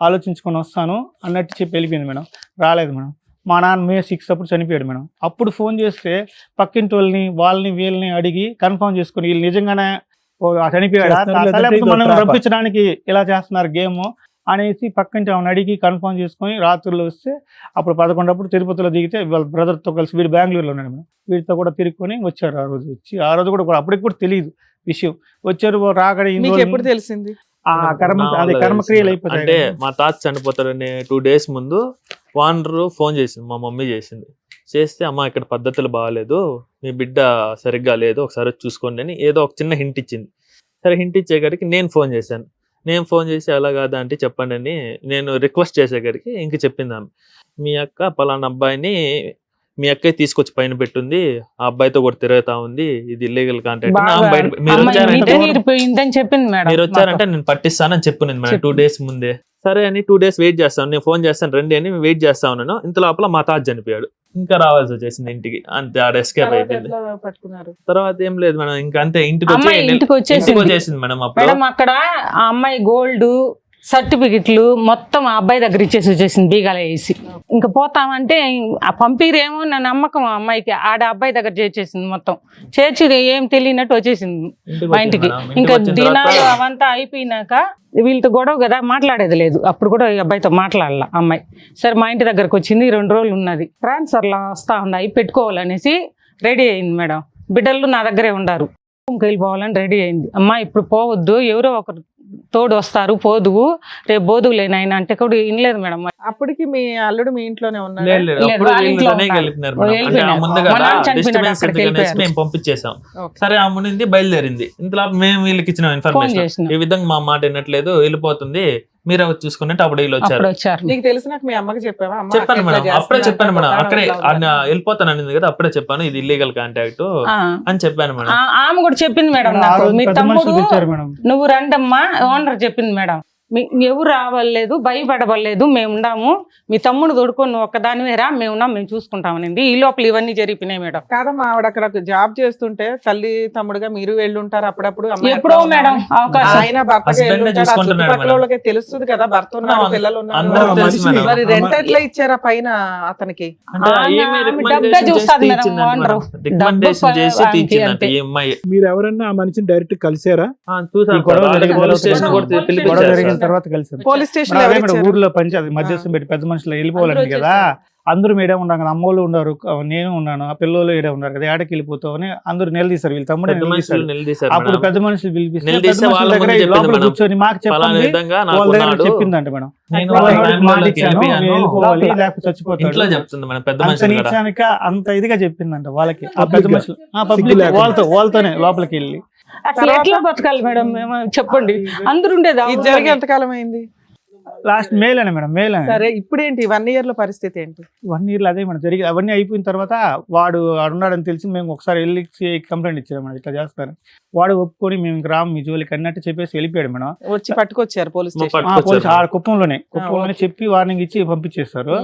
ఆలోచించుకొని వస్తాను అన్నట్టు చెప్పి వెళ్ళిపోయింది మేడం. రాలేదు మేడం. మా నాన్న May 6 అప్పుడు చనిపోయాడు మేడం. అప్పుడు ఫోన్ చేస్తే పక్కింటి వాళ్ళని వీళ్ళని అడిగి కన్ఫర్మ్ చేసుకుని వీళ్ళు నిజంగానే చనిపోయాడా, లేకపోతే మనం రప్పించడానికి ఇలా చేస్తున్నారు గేమ్ అనేసి పక్కింటి ఆమెను అడిగి కన్ఫర్మ్ చేసుకొని రాత్రుల్లో వస్తే అప్పుడు 11 అప్పుడు తిరుపతిలో దిగితే వాళ్ళ బ్రదర్తో కలిసి వీడు బెంగళూరులో ఉన్నాడు మేడం. వీడితో కూడా తిరుక్కొని వచ్చారు. ఆ రోజు వచ్చి ఆ రోజు కూడా అప్పటికి కూడా తెలియదు విషయం. వచ్చారు రాకడే ఎప్పుడు తెలిసింది? కర్మక్రియలు అయిపోతాయి. అంటే మా తాత చనిపోతాడని 2 days ముందు వానరు ఫోన్ చేసింది, మా మమ్మీ చేస్తే అమ్మ ఇక్కడ పద్ధతులు బాగాలేదు, మీ బిడ్డ సరిగ్గా లేదు, ఒకసారి చూసుకోండి అని ఏదో ఒక చిన్న హింట్ ఇచ్చింది. సరే హింట్ ఇచ్చేసరికి నేను ఫోన్ చేసి అలా కాదా అంటే చెప్పండి అని నేను రిక్వెస్ట్ చేసేసరికి ఇంక చెప్పింది ఆమె, మీ అక్క పలానా అబ్బాయిని మీ అక్కే తీసుకొచ్చి పైన పెట్టుంది, ఆ అబ్బాయితో కూడా తిరుగుతా ఉంది, ఇది ఇల్లీగల్ కాంటాక్ట్. మీరు వచ్చారంటే నేను పట్టిస్తానని చెప్పింది మేడం 2 days ముందే. సరే అని 2 days వెయిట్ చేస్తాను, నేను ఫోన్ చేస్తాను రండి అని వెయిట్ చేస్తా ఉన్నాను. ఇంత లోపల మా తాత చనిపోయాడు. ఇంకా రావాల్సి వచ్చేసింది ఇంటికి. అంతే, ఆడ ఎస్కేప్ అయిపోయింది. తర్వాత ఏం లేదు మేడం, ఇంకా అంతే ఇంటికి వచ్చేసింది మేడం. అప్పుడు అక్కడ ఆ అమ్మాయి గోల్డ్ సర్టిఫికెట్లు మొత్తం ఆ అబ్బాయి దగ్గర ఇచ్చేసి వచ్చేసింది బీగాలు వేసి. ఇంకా పోతామంటే ఆ పంపిరేమో నా నమ్మకం ఆ అమ్మాయికి. ఆడ అబ్బాయి దగ్గర చేర్చేసింది మొత్తం. చేర్చి ఏం తెలియనట్టు వచ్చేసింది మా ఇంటికి. ఇంకా దినాలు అవంతా అయిపోయినాక వీళ్ళతో గొడవ కదా, మాట్లాడేది లేదు. అప్పుడు కూడా ఈ అబ్బాయితో మాట్లాడాల అమ్మాయి. సరే మా ఇంటి దగ్గరకు వచ్చింది, 2 రోజులు ఉన్నది. ట్రాన్స్ఫర్లా వస్తా ఉన్నాయి, పెట్టుకోవాలనేసి రెడీ అయింది మేడం. బిడ్డలు నా దగ్గరే ఉండారు. వెళ్ళిపోవాలని రెడీ అయింది. అమ్మ ఇప్పుడు పోవద్దు, ఎవరో ఒకరు తోడు వస్తారు, పోదువు, రేపు బోదువులేని ఆయన అంటే కూడా వినలేదు మేడం. అప్పటికి మీ అల్లుడు మీ ఇంట్లోనే ఉన్నాడు? మేము పంపించేసాం. సరే ఆ మునింది బయలుదేరింది. ఇంతలో మేము వీళ్ళకి ఇచ్చిన ఇన్ఫర్మేషన్ ఈ విధంగా మా మాట వినట్లేదు, వెళ్ళిపోతుంది, మీరే వచ్చి చూసుకున్నట్టు అప్పుడు వీళ్ళు వచ్చారు. అప్పుడు వచ్చారు. నీకు తెలిసినాక మీ అమ్మకి చెప్పావా? అమ్మ, చెప్పాను అక్క ఇట్లా మేడం, అప్పుడే చేస్తుందంట, చెప్పాను మేడం. దుకాణం అక్కడే ఇట్లా ఉందని. వెళ్ళిపోతాను అనింది కదా, అప్పుడే చెప్పాను ఇది ఇల్లీగల్ కాంటాక్ట్ ఆ. అని చెప్పాను మేడం. ఆమె కూడా చెప్పింది మేడం ఆ నాకు, రోజు మీ పెద్ద మనుషులు తమ్ముడు పిలిచారు మేడం. నువ్వు రండమ్మా ఓనర్ చెప్పింది మేడం. ఎవరు రావలేదు, భయపడవలేదు, మేము ఉన్నాము, మీ తమ్ముడు తోడుకొని నువ్వు ఒక్కదానివే రా, మేము ఉన్నాం, మేము చూసుకుంటామనింది. ఈ లోపల ఇవన్నీ జరిగినాయి మేడం. కాదమ్మా, ఆవిడ అక్కడ జాబ్ చేస్తుంటే తల్లి తమ్ముడుగా మీరు వెళ్ళుంటారు అప్పుడప్పుడు. అమ్మాయి ఎప్పుడో అట్లా మేడం ఉందని. అవకాశం. ఆయన భర్తగా Husband నే వెళ్ళుంటాడు, ఆ చూసుకుంటున్నాడు చుట్టుపక్కల మేడం. వాళ్ళకి తెలుస్తుంది కదా భర్త ఉన్నారు, పిల్లలు అందరూ ఉన్నారు. తెలుసు మేడం. మరి రెంట్ ఎట్లా ఇచ్చారా పైన అతనికి? అంటే ఆమె ఈమె డబ్బే recommendation చూస్తాది చేసి మేడం, ఇచ్చిందంట ఓనరు. మేడం. Recommendation డబ్బు చేసి ఆమెకి తీర్చిందంట అంతే. ఈ అమ్మాయి. మీరు ఎవరన్నా ఆ మనిషిని డైరెక్ట్ కలిసారా? చూసాను ఈ గొడవ సార్, జరిగిన పోలీస్ తర్వాత స్టేషన్ కూడా గొడవ పిలిపించారు జరిగిన సార్. తర్వాత కలిసి పోలీస్ స్టేషన్ అదే ఎవరు మేడం, ఇచ్చారు? ఊర్లో పంచాయతీ మధ్యస్థం పెట్టి పెద్ద మనుషులు వెళ్ళిపోవాలండి అందరూ కదా, అందరూ మేడే ఉన్నాం కదా, అమ్మోళ్ళు ఉన్నారు, నేను ఉన్నాను, ఆ పిల్లలు ఏడే ఉన్నారు కదా, ఏడకి వెళ్ళిపోతావు అని అందరూ నిలదీశారు. వీళ్ళు తమ్ముడే పెద్ద మనుషులు నిలదీశారు. నిలదీశారు అప్పుడు మేడం. పెద్ద మనుషులు పిలిపిస్తే నిలదీస్తే పెద్ద మనుషుల వాళ్ళ దగ్గర ముందు లోపల చెప్పింది కూర్చొని మాకు పలానా చెప్పండి, విధంగా వాళ్ళ దగ్గర నాకున్నాడు, చెప్పిందంట మేడం. నేను వాళ్ళ వాళ్ళ దగ్గర మాట ఫ్యామిలీలోకి ఇచ్చాను, వెళ్ళిపోయాను. నేను వెళ్ళిపోవాలి లోపల లేకపోతే చచ్చిపోతాడు. ఇంట్లో చెప్తుంది మేడం పెద్ద అంత మనుషులు కూడా. నీచానిక అంత ఇదిగా చెప్పిందంట వాళ్ళకి, ఆ Public పెద్ద గా. మనుషులు పబ్లిక్ లేకుండా. వాళ్ళతోనే లోపలికి వెళ్ళి. అసలు ఎట్లా బతకాలి మేడం మేము, చెప్పండి. అందరు ఉండేది ఇది జరిగి ఎంతకాలం అయింది? లాస్ట్ మేలేనే మేడం, మేలే సరే, ఇప్పుడేంటి 1 year లో పరిస్థితి ఏంటి? 1 year అదే మేడం జరిగి అవన్నీ అయిపోయిన తర్వాత వాడు ఉన్నాడని తెలిసి మేము ఒకసారి వెళ్ళి కంప్లైంట్ ఇచ్చాము మేడం, ఇట్లా చేస్తారు. వాడు ఒప్పుకొని మేము ఇంక రాము మీ జోలికి అన్నట్టు చెప్పేసి వెళ్ళిపోయాడు మేడం. వచ్చి పట్టుకొచ్చారు పోలీస్ స్టేషన్. పట్టుకొచ్చారు పోలీసు మేడం. ఆ కుప్పంలోనే చెప్పి వార్నింగ్ ఇచ్చి పంపించేస్తారు.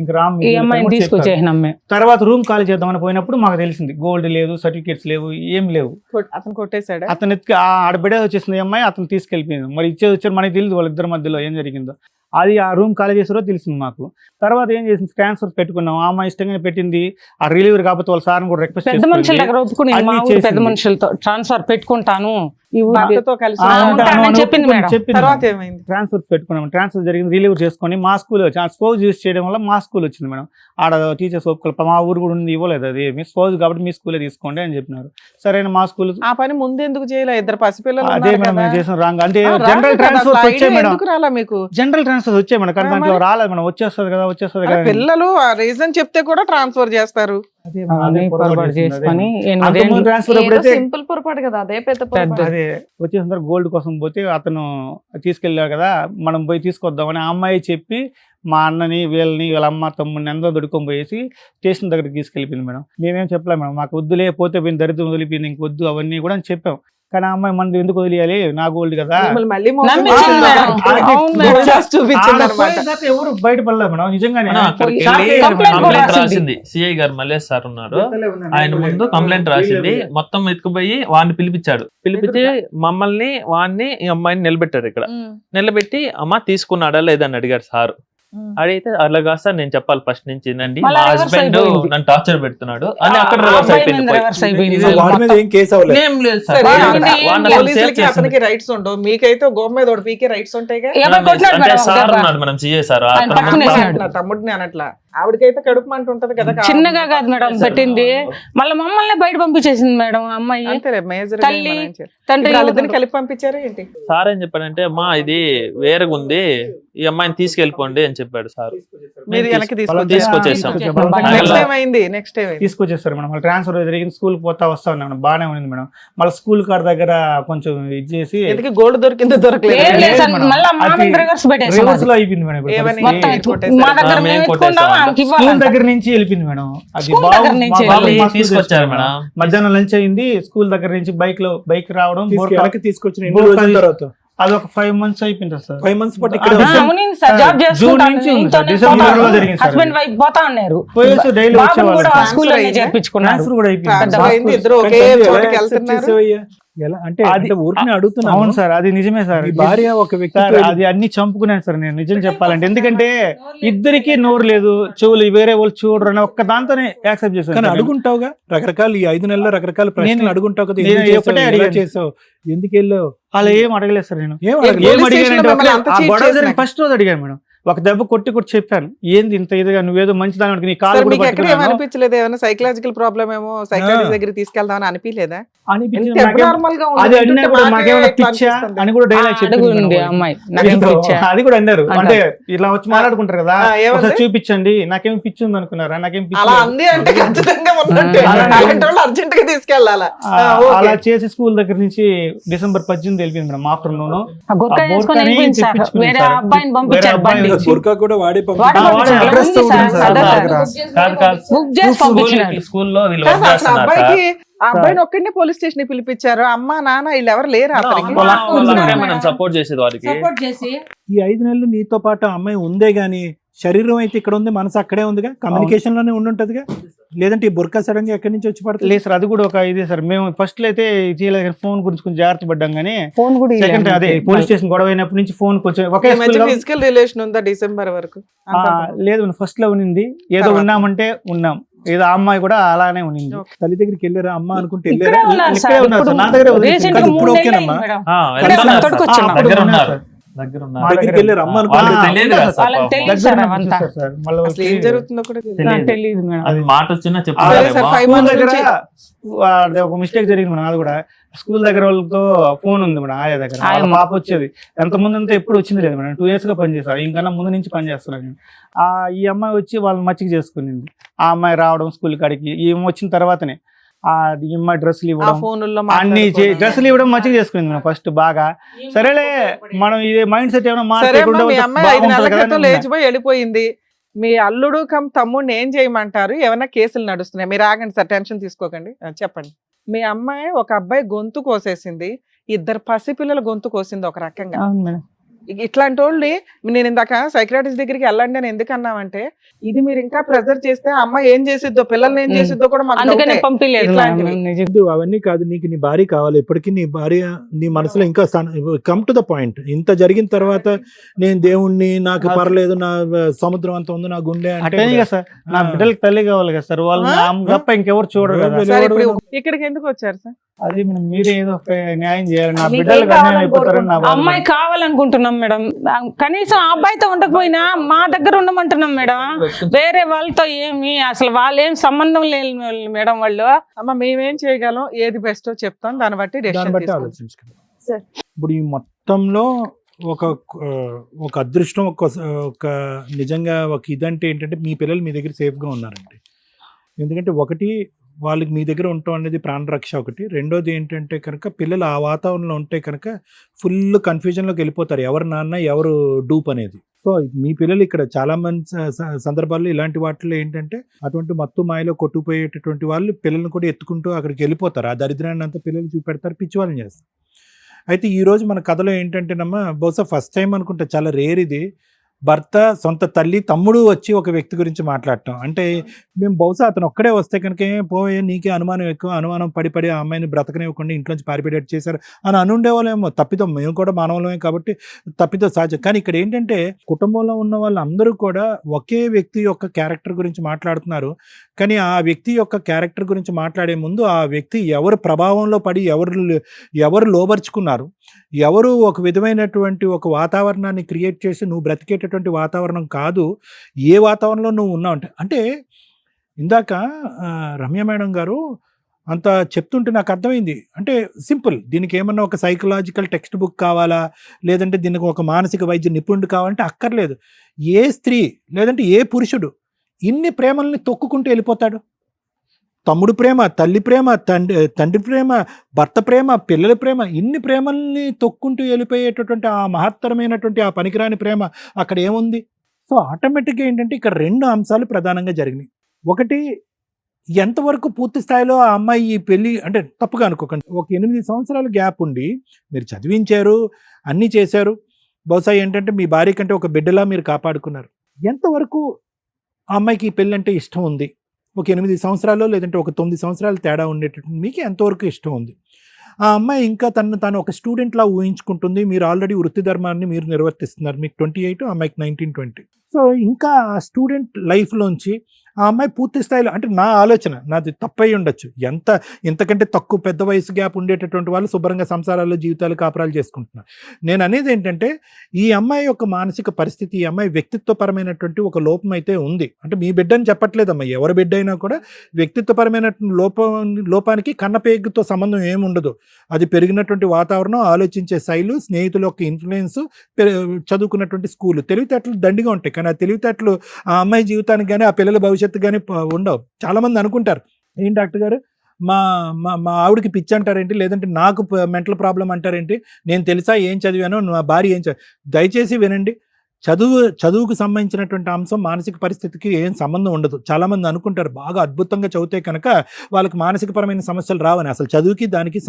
ఇంక రాము మీ ఈ జోలికి అమ్మాయిని అని చెప్పారు. తీసుకొచ్చేసినాం మేము. తర్వాత రూమ్ ఖాళీ చేద్దామని పోయినప్పుడు మాకు తెలిసింది గోల్డ్ లేదు, సర్టిఫికేట్స్ లేవు, ఏం లేవు. అతను కొట్టేశాడా? అతను ఎత్తుకు ఆడ బిడే వచ్చేసింది అమ్మాయి, అతను తీసుకెళ్ళిపోయింది. మరి వచ్చారు మనకి తెలియదు వాళ్ళిద్దరి మధ్యలో ఏం జరిగిందో. అది ఆ రూమ్ ఖాళీ చేసారో తెలిసింది మాకు. తర్వాత ఏం చేసింది, ట్రాన్స్ఫర్ పెట్టుకున్నాం, ఆ అమ్మాయి ఇష్టంగా పెట్టింది. ఆ రిలీవర్ కాకపోతే వాళ్ళ సార్ని కూడా రిక్వెస్ట్ పెద్ద మనుషుల చేసుకుంది. దగ్గర ఒప్పుకుని అన్ని మా ఊరు పెద్ద చేసింది. మనుషులతో ట్రాన్స్ఫర్ పెట్టుకుంటాను ఈ ఊరికి. భర్తతో కలిసి ఆ, ఉంటాను ఉంటాను అని అని చెప్పింది ఒప్పుకొని మేడం. చెప్పింది తర్వాత మేడం. ఏమైంది? ట్రాన్స్ఫర్ పెట్టుకున్నాం, ట్రాన్స్ఫర్ జరిగింది, రిలీవర్ చేసుకొని మా స్కూల్ స్పోజ్ యూస్ చేయడం వల్ల మా స్కూల్ వచ్చింది మేడం. ఆడ టీచర్స్ ఒప్పుకోవాలి, మా ఊరు కూడా ఉంది, ఇవ్వలేదు అది మీ స్పోజ్ కాబట్టి మీ స్కూలే తీసుకోండి అని చెప్పినారు. సరైన మా స్కూల్ ఆ పని ముందు ఎందుకు చేయలే? ఇద్దరు పసిపిల్లలు అదే ఉన్నారు మేడం కదా. మేము చేసిన రాంగ్. అంటే ఆ, రాలేదు జనరల్ కదా, ట్రాన్స్ఫర్స్ అసలు వచ్చాయి idea మేడం, ఎందుకు రాలా మీకు? జనరల్ ట్రాన్స్ఫర్స్ వచ్చాయి మేడం, కానీ ఆ, దాంట్లో మరి? రాలేదు మేడం. వచ్చేస్తుంది కదా అరే, కదా. పిల్లలు ఆ రీజన్ చెప్తే కూడా ట్రాన్స్ఫర్ చేస్తారు. అదే మేడం, అవన్నీ అదే పొరపాటు పొరపాటు చేసింది, అదే చేసుకొని మేడం. 8 అంతకుముందు ఏళ్ళు ట్రాన్స్ఫర్ అప్పుడైతే సింపుల్ పొరపాటు కదా, అదే పెద్ద పొరపాటు. అదే వచ్చేసిన గోల్డ్ కోసం పోతే అతను తీసుకెళ్ళాడు కదా, మనం పోయి తీసుకొద్దామని ఆ అమ్మాయి చెప్పి మా అన్నని వీళ్ళని వీళ్ళ అమ్మ తమ్ముడిని అందరూ దొడుకొని పోయేసి స్టేషన్ దగ్గరికి తీసుకెళ్ళిపోయింది మేడం. మేమేం చెప్పలేము మేడం, మాకు వద్దులే పోతే పోయిన దరిద్రం వదిలిపోయింది, ఇంక వద్దు అవన్నీ కూడా అని చెప్పాం. కానీ ఆ అమ్మాయి మనది ఎందుకు వదిలేయాలి, నా గోల్డ్ కదా. మిమ్మల్ని మళ్ళీ మోసం నమ్మించింది చేసింది. మేడం. అవును మేడం. Gold dust చూపించింది ఆడ అన్నమాట. పోయిన తర్వాత ఎవరు బయటపడలేదు మేడం, నిజంగానే ఆ, అక్కడికి షాక్ వెళ్ళి అయ్యారు మేడం. కంప్లైంట్ కంప్లైంట్ రాసింది. రాసింది. సిఐ గారు మల్లేష్ సార్ ఉన్నారు, ఆయన ముందు కంప్లైంట్ రాసింది. మొత్తం ఎత్తుకుపోయి వాడిని పిలిపించి మమ్మల్ని వాడిని ఈ అమ్మాయిని నిలబెట్టారు ఇక్కడ. నిలబెట్టి అమ్మ తీసుకున్నాడా లేదని అడిగారు సార్. అడిగితే అలా కాదు సార్, నేను చెప్పాలి ఫస్ట్ నుంచి ఏంటండి, మా మళ్ళా reverse హస్బెండ్ అయిపోయింది. నన్ను టార్చర్ పెడుతున్నాడు అని అక్కడ ఆ రివర్స్ అబ్బాయి అయిపోయింది. మీద reverse అయిపోయింది. సో వాడి మీద ఏం కేసు అవ్వలేదు. ఏం లేదు సార్, సరే, వాడిని అంటే అసలు సేవ్ పోలీసులకి చేసింది. అతనికి రైట్స్ ఉండవు, మీకైతే గోమ మీద ఒకటి పీకే రైట్స్ ఉంటాయి. ఎవరు కొట్టినాడు అంటే మేడం ఒక సార్ దెబ్బ? ఉన్నాడు మేడం, సిఐ సార్. ఆయన అతను పక్కనే మొత్తం- ఉన్నాడు. నా తమ్ముడిని అనట్లా, ఆవిడకైతే కడుపు మంట ఉంటది కదా. చిన్నగా కాదు మేడం పెట్టింది, మళ్ళీ మమ్మల్ని బయట పంపించేసింది మేడం ఆ అమ్మాయి. అంతే మేజర్. తల్లి, తండ్రి వాళ్ళిద్దరిని కలిపి పంపించారు ఏంటి? సార్ ఏం చెప్పాడంటే, అమ్మా ఇది వేరేగా ఉంది, ఈ అమ్మాయిని తీసుకెళ్ళిపోండి అని చెప్పాడు సార్. మీరు వెనక్కి తీసుకొచ్చేసాం. నెక్స్ట్ ఏమైంది? నెక్స్ట్ ఏమైంది? తీసుకొచ్చేస్తారు మేడం. మళ్ళీ ట్రాన్స్ఫర్ జరిగింది, స్కూల్ పోతా వస్తా ఉన్నాం మేడం, బాగానే ఉంది మేడం. మళ్ళీ స్కూల్ కార్ దగ్గర కొంచెం ఇది చేసి ఎందుకు గోల్డ్ దొరికిందో ఏం దొరకలేదు? లేదు సార్, మేడం. మళ్ళీ మా అది మీద రివర్స్ పెట్టేసాం. రివర్స్ లో అయిపోయింది మేడం ఇప్పుడు ఏమని? పరిస్థితి. మొత్తం కొట్టేశారు. మా దగ్గర మేము మేము కొట్టేశాం. ఎత్తుకున్నాము, ఆమెకి స్కూల్ ఇవ్వాలంట. దగ్గర నుంచి వెళ్ళిపోయింది మేడం. అది స్కూల్ బాబు దగ్గర నుంచి మా బాబు వెళ్ళి మా స్కూల్ తీసుకొచ్చారు తీసుకొచ్చారు మేడం. మధ్యాహ్నం లంచ్ అయింది, స్కూల్ దగ్గర నుంచి బైక్ రావడం, వెనక్కి తీసుకొచ్చిన ఎన్ని బోర్కా రోజుల తర్వాత? అది ఒక 5 months అయిపోయింది సార్. 5 months పాటు ఇక్కడ ఆ, ఆ, అవునండి సార్, జాబ్ జూన్ నుంచి ఉంది సార్, డిసెంబర్ లో జరిగింది సార్. హస్బెండ్ వైఫ్ పోతా ఉన్నారు, పోయేసి డైలీ బాబుని వచ్చేవాళ్ళు కూడా సార్. స్కూల్ అయిందా? చేర్పించుకున్నారు. ట్రాన్స్ఫర్ కూడా అయిపోయింది. ట్రాన్స్ఫర్ అయింది, ఇద్దరు ఒకే కానీ ఎలా చోటకి accept వెళ్తున్నారు. చేసావయ్యా? ఎలా అంటే అది- ఊరికి అడుగుతున్నాను. అవును సార్, అది నిజమే సార్. మీ భార్య ఒక వ్యక్తి సార్ అది అన్ని చంపుకున్నాను సార్ నేను, నిజం చెప్పాలంటే. ఎందుకంటే ఇద్దరికి నోరు లేదు, చెవులు వేరే వాళ్ళు చూడరు అని ఒక్క దాంతోనే యాక్సెప్ట్ చేశాను కానీ సార్ నేను. అడుగుంటావుగా రకరకాల ఈ 5 నెలల రకరకాల ప్రశ్నలు నేను- అడుగుంటావు కదా, నేను ఎందుకు ఒకటే చేసావు, ఎలా అడిగాను. చేసావు, ఎందుకు వెళ్ళావు, అలా ఏం అడగలేదు సార్ నేను. ఏం ఏ అడగలేదు. పోలీస్ ఏం స్టేషన్లో అడిగానంటే మిమ్మల్ని అంత ఆ cheat గొడవ జరిగిన చేసినాక? ఫస్ట్ రోజు అడిగాను మేడం, ఒక దెబ్బ కొట్టి చెప్పాను, ఏంది ఇంత ఇదిగా నువ్వేదో మంచిదానికి నీ కాలు సార్ కూడా మీకు ఎక్కడ పట్టుకున్నాను అనిపించలేదు ఏమైనా సైకలాజికల్ ప్రాబ్లమ్ ఏమో సైకాలజిస్ట్ దగ్గర తీసుకెళ్దామని అనిపించలేదా? అనిపించింది. ఎంత abnormal గా ఉంది, అది అన్నా వింటుంటే కూడా మాకే మాకేమైనా ఇట్లా పిచ్చా అనిపిస్తుంది. అని కూడా డైలాగ్ అడుగుంది అమ్మాయి నాకేం పిచ్చా? అది కూడా అన్నారు. అంటారు. అంటే ఇలా వచ్చి మాట్లాడుకుంటారు కదా, ఏమంది? ఒకసారి చూపించండి నాకేం పిచ్చి ఉంది అనుకున్నారా, నాకేం పిచ్చి అలా లేదు. అంది అంటే ఖచ్చితంగా ఉన్నట్టే. అలాంటి- అలాంటి వాళ్ళు అర్జెంట్ గా తీసుకెళ్ళాలా? అలా చేసి స్కూల్ దగ్గర నుంచి December 18 వెళ్ళిపోయింది మేడం ఆఫ్టర్నూన్. ఆ గుర్కా ఆ వేసుకొని బోర్కాని వెళ్ళిపోయింది సార్. తెప్పించుకుంది వేరే సార్. అబ్బాయిని వేరే పంపించారు అబ్బాయి బండి. వచ్చి- బుర్కా కూడా వాడే వాడే ఆ, వాడే పంపించారు. అడ్రస్ ఉంది సార్, ఉంది సార్ అదే మా సార్. దగ్గర. కాదు బుక్ చేసి పంపించినాడు. స్కూల్లో వీళ్ళు కాదు, వర్క్ అసలు చేస్తున్నారు అబ్బాయికి ఆ అబ్బాయిని ఒక్కడినే పోలీస్ స్టేషన్ పిలిపించారు. అమ్మ నాన్న వీళ్ళు ఎవరు లేరు అతనికి. మనం సపోర్ట్ చేసేది వారికి. సపోర్ట్ చేసి ఈ 5 నెలలు నీతో పాటు ఆ అమ్మాయి ఉందే గానీ శరీరం అయితే ఇక్కడ ఉంది, మనసు అక్కడే ఉందిగా, కమ్యూనికేషన్ లోనే ఉండుంటదిగా. లేదంటే ఈ బుర్కా సడన్ గా ఎక్కడి నుంచి వచ్చి పడుతుంది? లేదు సార్, అది కూడా ఒక ఇదే సార్. మేము ఫస్ట్ లో అయితే చేయలేదు, ఫోన్ గురించి కొంచెం జాగ్రత్త పడ్డాం కానీ ఫోన్ కూడా సెకండ్ అదే పోలీస్ స్టేషన్ గొడవ అయినప్పటి నుంచి ఫోన్ కొంచెం ఒకే స్కూల్ గా- ఫిజికల్ రిలేషన్ ఉందా డిసెంబర్ వరకు? ఆ, లేదు ఫస్ట్ లో ఉన్నింది, ఏదో తర్వాత? ఉన్నామంటే ఉన్నాం, ఏదో ఆ అమ్మాయి కూడా అలానే ఉన్నింది. తల్లి దగ్గరికి వెళ్ళారా అమ్మ అనుకుంటే ఇక్కడే వెళ్ళారా? ఉన్నారు ఇక్కడే సార్. ఉన్నారు ఇప్పుడు సార్, నా దగ్గరే వదిలేసి recent గా కానీ ఇప్పుడు 3 నెలలు ఓకేనమ్మా? అయింది మేడం. వెళ్తున్నారు తోటకు సార్. వచ్చాను. దగ్గర ఉన్నారు ఉన్నారు. సార్. దగ్గర మా ఉన్నారు. దగ్గరికి వెళ్ళారు అమ్మ అనుకుంటే వాళ్ళకి తెలియదు కదా సార్ వాళ్ళకి పాపం. తెలియదు దగ్గర సార్ నుంచి అవంతా. చూస్తారు సార్. మళ్ళీ అసలు ఏం వచ్చి- జరుగుతుందో కూడా తెలియదు. నాకు తెలియదు మేడం. అది మాట వచ్చినా సరే చెప్తారేమో. సార్, 5 స్కూల్ months దగ్గర నుంచి అది ఒక మిస్టేక్ జరిగింది మేడం. అది కూడా స్కూల్ దగ్గర వాళ్ళతో ఫోన్ ఉంది మేడం, ఆయా దగ్గర. వాళ్ళ ఆయమ్మ. పాప వచ్చేది, ఎంత ముందు అంతా ఎప్పుడు వచ్చింది లేదు మేడం. 2 years గా పనిచేస్తారు, ఇంకన్నా ముందు నుంచి పనిచేస్తున్నాను. ఈ అమ్మాయి వచ్చి వాళ్ళని మచ్చిక చేసుకునింది. ఆ అమ్మాయి రావడం స్కూల్ కాడికి, ఈమె వచ్చిన తర్వాతనే ఈ అమ్మాయి డ్రెస్సులు ఆ ఇవ్వడం, ఫోనుల్లో అన్ని డ్రెస్సులు ఇవ్వడం మచ్చిక చేసుకునింది మేడం ఫస్ట్ బాగా. సరేలే మనం ఇది మైండ్ సెట్ ఏమైనా సరే అమ్మా, మీ మార్చుకుంటే అమ్మాయి 5 నెలల బాగుంటుంది కదా క్రితం అని ఉన్నా. లేచిపోయి వెళ్ళిపోయింది. మీ అల్లుడు కమ్ తమ్ముడిని ఏం చేయమంటారు? ఏమైనా కేసులు నడుస్తున్నాయి? మీరు ఆగండి సార్, టెన్షన్ తీసుకోకండి. చెప్పండి. మీ అమ్మాయి ఒక అబ్బాయి గొంతు కోసేసింది, 2 పసిపిల్లల గొంతు కోసింది ఒక రకంగా. అవును మేడం. ఇట్లాంటి వాళ్ళని నేను ఇందాక సైక్రాటిస్ట్ దగ్గరికి వెళ్ళండి అని ఎందుకు అన్నామంటే, ఇది మీరు ఇంకా ప్రెజర్ చేస్తే ఆ అమ్మాయి ఏం చేసిద్దో, పిల్లల్ని ఏం చేసిద్దో కూడా మాకు అందుకనే డౌటే. పంపించలేదు ఇట్లాంటివి. మేడం. నిజం. వద్దు, అవన్నీ కాదు. నీకు నీ భార్య కావాలి. ఇప్పటికీ నీ భార్య నీ మనసులో ఇంకా కమ్ టు ద పాయింట్. ఇంత జరిగిన తర్వాత నేను దేవుణ్ణి, నాకు పర్లేదు, నా సముద్రం అంత ఉంది నా గుండె అంటే అట్టనే కదా సార్, నా బిడ్డలకు తల్లి కావాలి కదా సార్, వాళ్ళు నా తప్ప ఇంకెవరు చూడరు కదా. సార్, ఇప్పుడు ఇక్కడికి ఎందుకు వచ్చారు సార్? అది మీరే ఏదో ఒక న్యాయం చేయాలి, నా మీకేం బిడ్డలకు అన్యాయం కావాలని అయిపోతారని నా బాధ. అమ్మాయి కావాలనుకుంటున్నాం మేడం. కనీసం ఆ అబ్బాయితో ఉండకపోయినా మా దగ్గర ఉండమంటున్నాం మేడం. వేరే వాళ్ళతో ఏమి అసలు వాళ్ళేం సంబంధం లేదు మేడం. వాళ్ళు అమ్మ మేమేం చేయగలం, ఏది బెస్టో చెప్తాం, దాన్ని బట్టి దాన్ని డెసిషన్ బట్టి తీసుకోండి. ఆలోచించుకోండి. సార్. ఇప్పుడు ఈ మొత్తంలో ఒక అదృష్టం, ఒక నిజంగా ఒక ఇదంటే ఏంటంటే మీ పిల్లలు మీ దగ్గర సేఫ్గా ఉన్నారండి. ఎందుకంటే ఒకటి, వాళ్ళకి మీ దగ్గర ఉండటం అనేది ప్రాణరక్ష ఒకటి. రెండోది ఏంటంటే కనుక పిల్లలు ఆ వాతావరణంలో ఉంటే కనుక ఫుల్ కన్ఫ్యూజన్లోకి వెళ్ళిపోతారు, ఎవరు నాన్న ఎవరు డూప్ అనేది. సో మీ పిల్లలు ఇక్కడ చాలా మంది సందర్భాల్లో ఇలాంటి వాటిలో ఏంటంటే అటువంటి మత్తు మాయలో కొట్టుకుపోయేటటువంటి వాళ్ళు పిల్లల్ని కూడా ఎత్తుకుంటూ అక్కడికి వెళ్ళిపోతారు. ఆ దరిద్రాన్ని అంతా పిల్లలు చూపెడతారు, పిచ్చి వాళ్ళని చేస్తారు. అయితే ఈరోజు మన కథలో ఏంటంటేనమ్మా, బహుశా ఫస్ట్ టైం అనుకుంటా, చాలా రేర్ ఇది, భర్త, సొంత తల్లి, తమ్ముడు వచ్చి ఒక వ్యక్తి గురించి మాట్లాడటం. అంటే మేము బహుశా అతను ఒక్కడే వస్తే కనుక పోయే నీకే అనుమానం ఎక్కువ, అనుమానం పడి ఆ అమ్మాయిని బ్రతకనివ్వకుండా ఇంట్లోంచి పారిపెట్టేట్టు చేశారు అని అనుండేవాళ్ళేమో. తప్పితో మేము కూడా మానవులమే కాబట్టి తప్పితో సహజం. కానీ ఇక్కడ ఏంటంటే కుటుంబంలో ఉన్న వాళ్ళందరూ కూడా ఒకే వ్యక్తి యొక్క క్యారెక్టర్ గురించి మాట్లాడుతున్నారు. కానీ ఆ వ్యక్తి యొక్క క్యారెక్టర్ గురించి మాట్లాడే ముందు ఆ వ్యక్తి ఎవరు ప్రభావంలో పడి ఎవరు లోబర్చుకున్నారు, ఎవరు ఒక విధమైనటువంటి ఒక వాతావరణాన్ని క్రియేట్ చేసి నువ్వు బ్రతికేటటువంటి వాతావరణం కాదు, ఏ వాతావరణంలో నువ్వు ఉన్నావు అంటే ఇందాక రమ్య మేడం గారు అంత చెప్తుంటే నాకు అర్థమైంది. అంటే సింపుల్, దీనికి ఏమన్నా ఒక సైకలాజికల్ టెక్స్ట్ బుక్ కావాలా, లేదంటే దీనికి ఒక మానసిక వైద్య నిపుణుడు కావాలంటే అక్కర్లేదు. ఏ స్త్రీ లేదంటే ఏ పురుషుడు ఇన్ని ప్రేమల్ని తొక్కుకుంటూ వెళ్ళిపోతాడు? తమ్ముడు ప్రేమ, తల్లి ప్రేమ, తండ్రి ప్రేమ, భర్త ప్రేమ, పిల్లల ప్రేమ, ఇన్ని ప్రేమల్ని తొక్కుంటూ వెళ్ళిపోయేటటువంటి ఆ మహత్తరమైనటువంటి ఆ పనికిరాని ప్రేమ అక్కడ ఏముంది? సో ఆటోమేటిక్గా ఏంటంటే ఇక్కడ 2 అంశాలు ప్రధానంగా జరిగినాయి. ఒకటి, ఎంతవరకు పూర్తి స్థాయిలో ఆ అమ్మాయి ఈ పెళ్ళి అంటే తప్పుగా అనుకోకండి, ఒక 8 సంవత్సరాల గ్యాప్ ఉండి మీరు చదివించారు, అన్నీ చేశారు, బహుశా ఏంటంటే మీ భార్య కంటే ఒక బిడ్డలా మీరు కాపాడుకున్నారు. ఎంతవరకు ఆ అమ్మాయికి ఈ పెళ్ళి అంటే ఇష్టం ఉంది? ఒక 8 సంవత్సరాలు లేదంటే ఒక 9 సంవత్సరాలు తేడా ఉండేటటువంటి మీకు ఎంతవరకు ఇష్టం ఉంది? ఆ అమ్మాయి ఇంకా తను ఒక స్టూడెంట్లా ఊహించుకుంటుంది. మీరు ఆల్రెడీ వృత్తి ధర్మాన్ని మీరు నిర్వర్తిస్తున్నారు. మీకు 28, ఆ అమ్మాయికి 19, 20. సో ఇంకా ఆ స్టూడెంట్ లైఫ్లోంచి ఆ అమ్మాయి పూర్తి స్థాయిలో, అంటే నా ఆలోచన, నాది తప్పై ఉండొచ్చు, ఇంతకంటే తక్కువ పెద్ద వయసు గ్యాప్ ఉండేటటువంటి వాళ్ళు శుభ్రంగా సంసారాలు, జీవితాలు, కాపురాలు చేసుకుంటున్నారు. నేను అనేది ఏంటంటే ఈ అమ్మాయి యొక్క మానసిక పరిస్థితి, ఈ అమ్మాయి వ్యక్తిత్వపరమైనటువంటి ఒక లోపం అయితే ఉంది. అంటే మీ బిడ్డ అని చెప్పట్లేదమ్మా, ఎవరి బిడ్డ అయినా కూడా వ్యక్తిత్వపరమైనటువంటి లోపానికి కన్నపేగుతో సంబంధం ఏముండదు. అది పెరిగినటువంటి వాతావరణం, ఆలోచించే శైలు, స్నేహితుల యొక్క ఇన్ఫ్లుయెన్స్, చదువుకున్నటువంటి స్కూల్, తెలివితేటలు దండిగా ఉంటాయి. కానీ ఆ తెలివితేటలు ఆ అమ్మాయి జీవితానికి కానీ ఆ పిల్లల భవిష్యత్తు కానీ ఉండవు. చాలామంది అనుకుంటారు, ఏం డాక్టర్ గారు మా మా ఆవిడకి పిచ్చి అంటారేంటి, లేదంటే నాకు మెంటల్ ప్రాబ్లం అంటారేంటి, నేను తెలుసా ఏం చదివానో, నా భార్య ఏం దయచేసి వినండి. చదువుకు సంబంధించినటువంటి అంశం మానసిక పరిస్థితికి ఏం సంబంధం ఉండదు. చాలామంది అనుకుంటారు బాగా అద్భుతంగా చదివితే కనుక వాళ్ళకి మానసికపరమైన సమస్యలు రావని. అసలు చదువుకి దానికి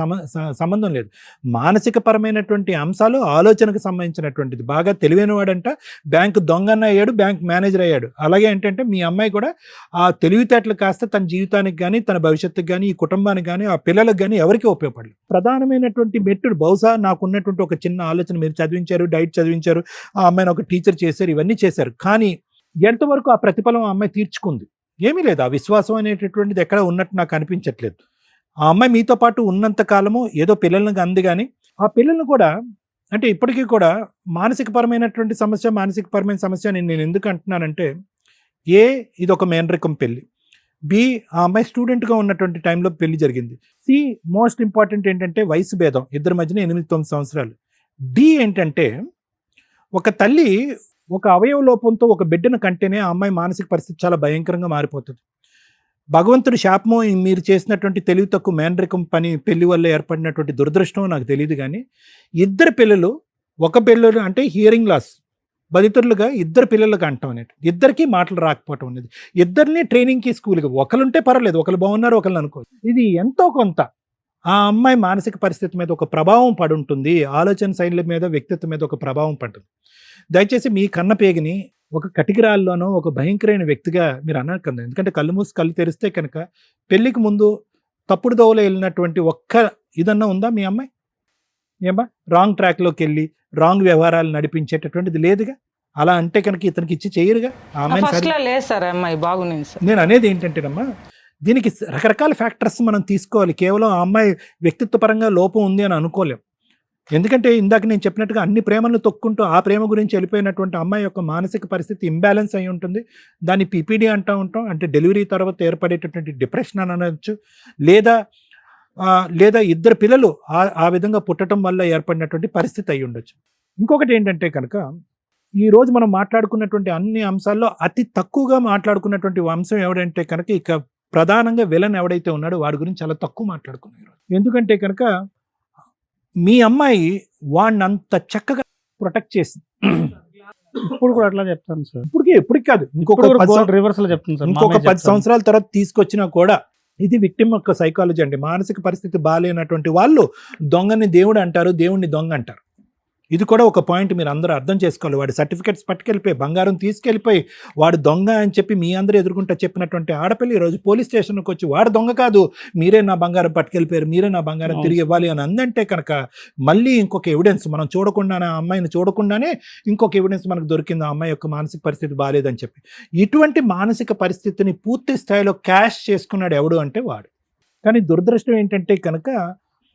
సంబంధం లేదు. మానసికపరమైనటువంటి అంశాలు ఆలోచనకు సంబంధించినటువంటిది. బాగా తెలివైన వాడంట బ్యాంకు దొంగన్న అయ్యాడు, బ్యాంక్ మేనేజర్ అయ్యాడు. అలాగే ఏంటంటే మీ అమ్మాయి కూడా ఆ తెలివితేటలు కాస్త తన జీవితానికి కానీ, తన భవిష్యత్తుకు కానీ, ఈ కుటుంబానికి కానీ, ఆ పిల్లలకు కానీ ఎవరికి ఉపయోగపడలేదు. ప్రధానమైనటువంటి మెట్టుడు బహుశా నాకున్నటువంటి ఒక చిన్న ఆలోచన, మీరు చదివించారు, డైట్ చదివించారు, ఆ అమ్మాయిని ఒక టీచర్ చేశారు, ఇవన్నీ చేశారు. కానీ ఎంతవరకు ఆ ప్రతిఫలం ఆ అమ్మాయి తీర్చుకుంది? ఏమీ లేదు. ఆ విశ్వాసం అనేటటువంటిది ఎక్కడ ఉన్నట్టు నాకు అనిపించట్లేదు. ఆ అమ్మాయి మీతో పాటు ఉన్నంత కాలము ఏదో పిల్లలను అంది, కానీ ఆ పిల్లలను కూడా, అంటే ఇప్పటికీ కూడా మానసికపరమైనటువంటి సమస్య, మానసికపరమైన సమస్య నేను ఎందుకు అంటున్నానంటే, ఇది ఒక మేనరికం పెళ్లి, ఆ అమ్మాయి స్టూడెంట్గా ఉన్నటువంటి టైంలో పెళ్లి జరిగింది, మోస్ట్ ఇంపార్టెంట్ ఏంటంటే వయసు భేదం, ఇద్దరి మధ్యన 8-9 సంవత్సరాలు, ఏంటంటే ఒక తల్లి ఒక అవయవ లోపంతో ఒక బిడ్డను కంటేనే ఆ అమ్మాయి మానసిక పరిస్థితి చాలా భయంకరంగా మారిపోతుంది. భగవంతుడి శాపమో మీరు చేసినటువంటి తెలివి తక్కువ మేనరికం పని పెళ్లి వల్ల ఏర్పడినటువంటి దురదృష్టం నాకు తెలియదు. కానీ ఇద్దరు పిల్లలు, ఒక పిల్లలు అంటే హియరింగ్ లాస్, బదితరులుగా ఇద్దరు పిల్లలకు అంటాం అనేది, ఇద్దరికి మాటలు రాకపోవటం అనేది, ఇద్దరిని ట్రైనింగ్కి స్కూల్కి, ఒకరుంటే పర్వాలేదు, ఒకరు బాగున్నారు, ఒకళ్ళు అనుకో, ఇది ఎంతో కొంత ఆ అమ్మాయి మానసిక పరిస్థితి మీద ఒక ప్రభావం పడుంటుంది, ఆలోచన శైలి మీద, వ్యక్తిత్వం మీద ఒక ప్రభావం పడుతుంది. దయచేసి మీ కన్న పేగిని ఒక కటికిరాల్లోనో ఒక భయంకరమైన వ్యక్తిగా మీరు అనకండి. ఎందుకంటే కళ్ళు మూసి కళ్ళు తెరిస్తే కనుక పెళ్లికి ముందు తప్పుడు దోవలో వెళ్ళినటువంటి ఒక్క ఇదన్నా ఉందా మీ అమ్మాయి? ఏమా రాంగ్ ట్రాక్లోకి వెళ్ళి రాంగ్ వ్యవహారాలు నడిపించేటటువంటిది లేదుగా. అలా అంటే కనుక ఇతనికి ఇచ్చి చేయరుగా. ఆ అమ్మాయి నేను అనేది ఏంటంటేనమ్మా, దీనికి రకరకాల ఫ్యాక్టర్స్ మనం తీసుకోవాలి. కేవలం ఆ అమ్మాయి వ్యక్తిత్వపరంగా లోపం ఉంది అని అనుకోలేం. ఎందుకంటే ఇందాక నేను చెప్పినట్టుగా అన్ని ప్రేమలను తొక్కుంటూ ఆ ప్రేమ గురించి వెళ్ళిపోయినటువంటి అమ్మాయి యొక్క మానసిక పరిస్థితి ఇంబ్యాలెన్స్ అయి ఉంటుంది. దాన్ని పీపీడీ అంటూ ఉంటాం, అంటే డెలివరీ తర్వాత ఏర్పడేటటువంటి డిప్రెషన్ అని అనొచ్చు, లేదా ఇద్దరు పిల్లలు ఆ విధంగా పుట్టడం వల్ల ఏర్పడినటువంటి పరిస్థితి అయి ఉండొచ్చు. ఇంకొకటి ఏంటంటే కనుక ఈరోజు మనం మాట్లాడుకున్నటువంటి అన్ని అంశాల్లో అతి తక్కువగా మాట్లాడుకున్నటువంటి అంశం ఎవడంటే కనుక ఇక ప్రధానంగా విలన్ ఎవడైతే ఉన్నాడో వాడి గురించి చాలా తక్కువ మాట్లాడుకున్నారు. ఎందుకంటే కనుక మీ అమ్మాయి వాడిని అంత చక్కగా ప్రొటెక్ట్ చేసింది. ఇప్పుడు కూడా అట్లా చెప్తాను సార్. ఇప్పటికి కాదు, ఇంకొక 10 సంవత్సరాల తర్వాత తీసుకొచ్చినా కూడా ఇది విక్టిమ్ యొక్క సైకాలజీ అండి. మానసిక పరిస్థితి బాగాలేనటువంటి వాళ్ళు దొంగని దేవుడు అంటారు, దేవుణ్ణి దొంగ అంటారు. ఇది కూడా ఒక పాయింట్ మీరు అందరూ అర్థం చేసుకోవాలి. వాడి సర్టిఫికెట్స్ పట్టుకెళ్ళిపోయి, బంగారం తీసుకెళ్ళిపోయి, వాడు దొంగ అని చెప్పి మీ అందరూ ఎదుర్కొంటా చెప్పినటువంటి ఆడపిల్ల ఈరోజు పోలీస్ స్టేషన్కి వచ్చి వాడు దొంగ కాదు, మీరే నా బంగారం పట్టుకెళ్ళిపోయారు, మీరే నా బంగారం తిరిగి ఇవ్వాలి అని అందంటే కనుక మళ్ళీ ఇంకొక ఎవిడెన్స్ మనం చూడకుండానే, ఆ అమ్మాయిని చూడకుండానే ఇంకొక ఎవిడెన్స్ మనకు దొరికింది, ఆ అమ్మాయి యొక్క మానసిక పరిస్థితి బాగాలేదని చెప్పి. ఇటువంటి మానసిక పరిస్థితిని పూర్తి స్థాయిలో క్యాష్ చేసుకున్నాడు ఎవడు అంటే వాడు. కానీ దురదృష్టం ఏంటంటే కనుక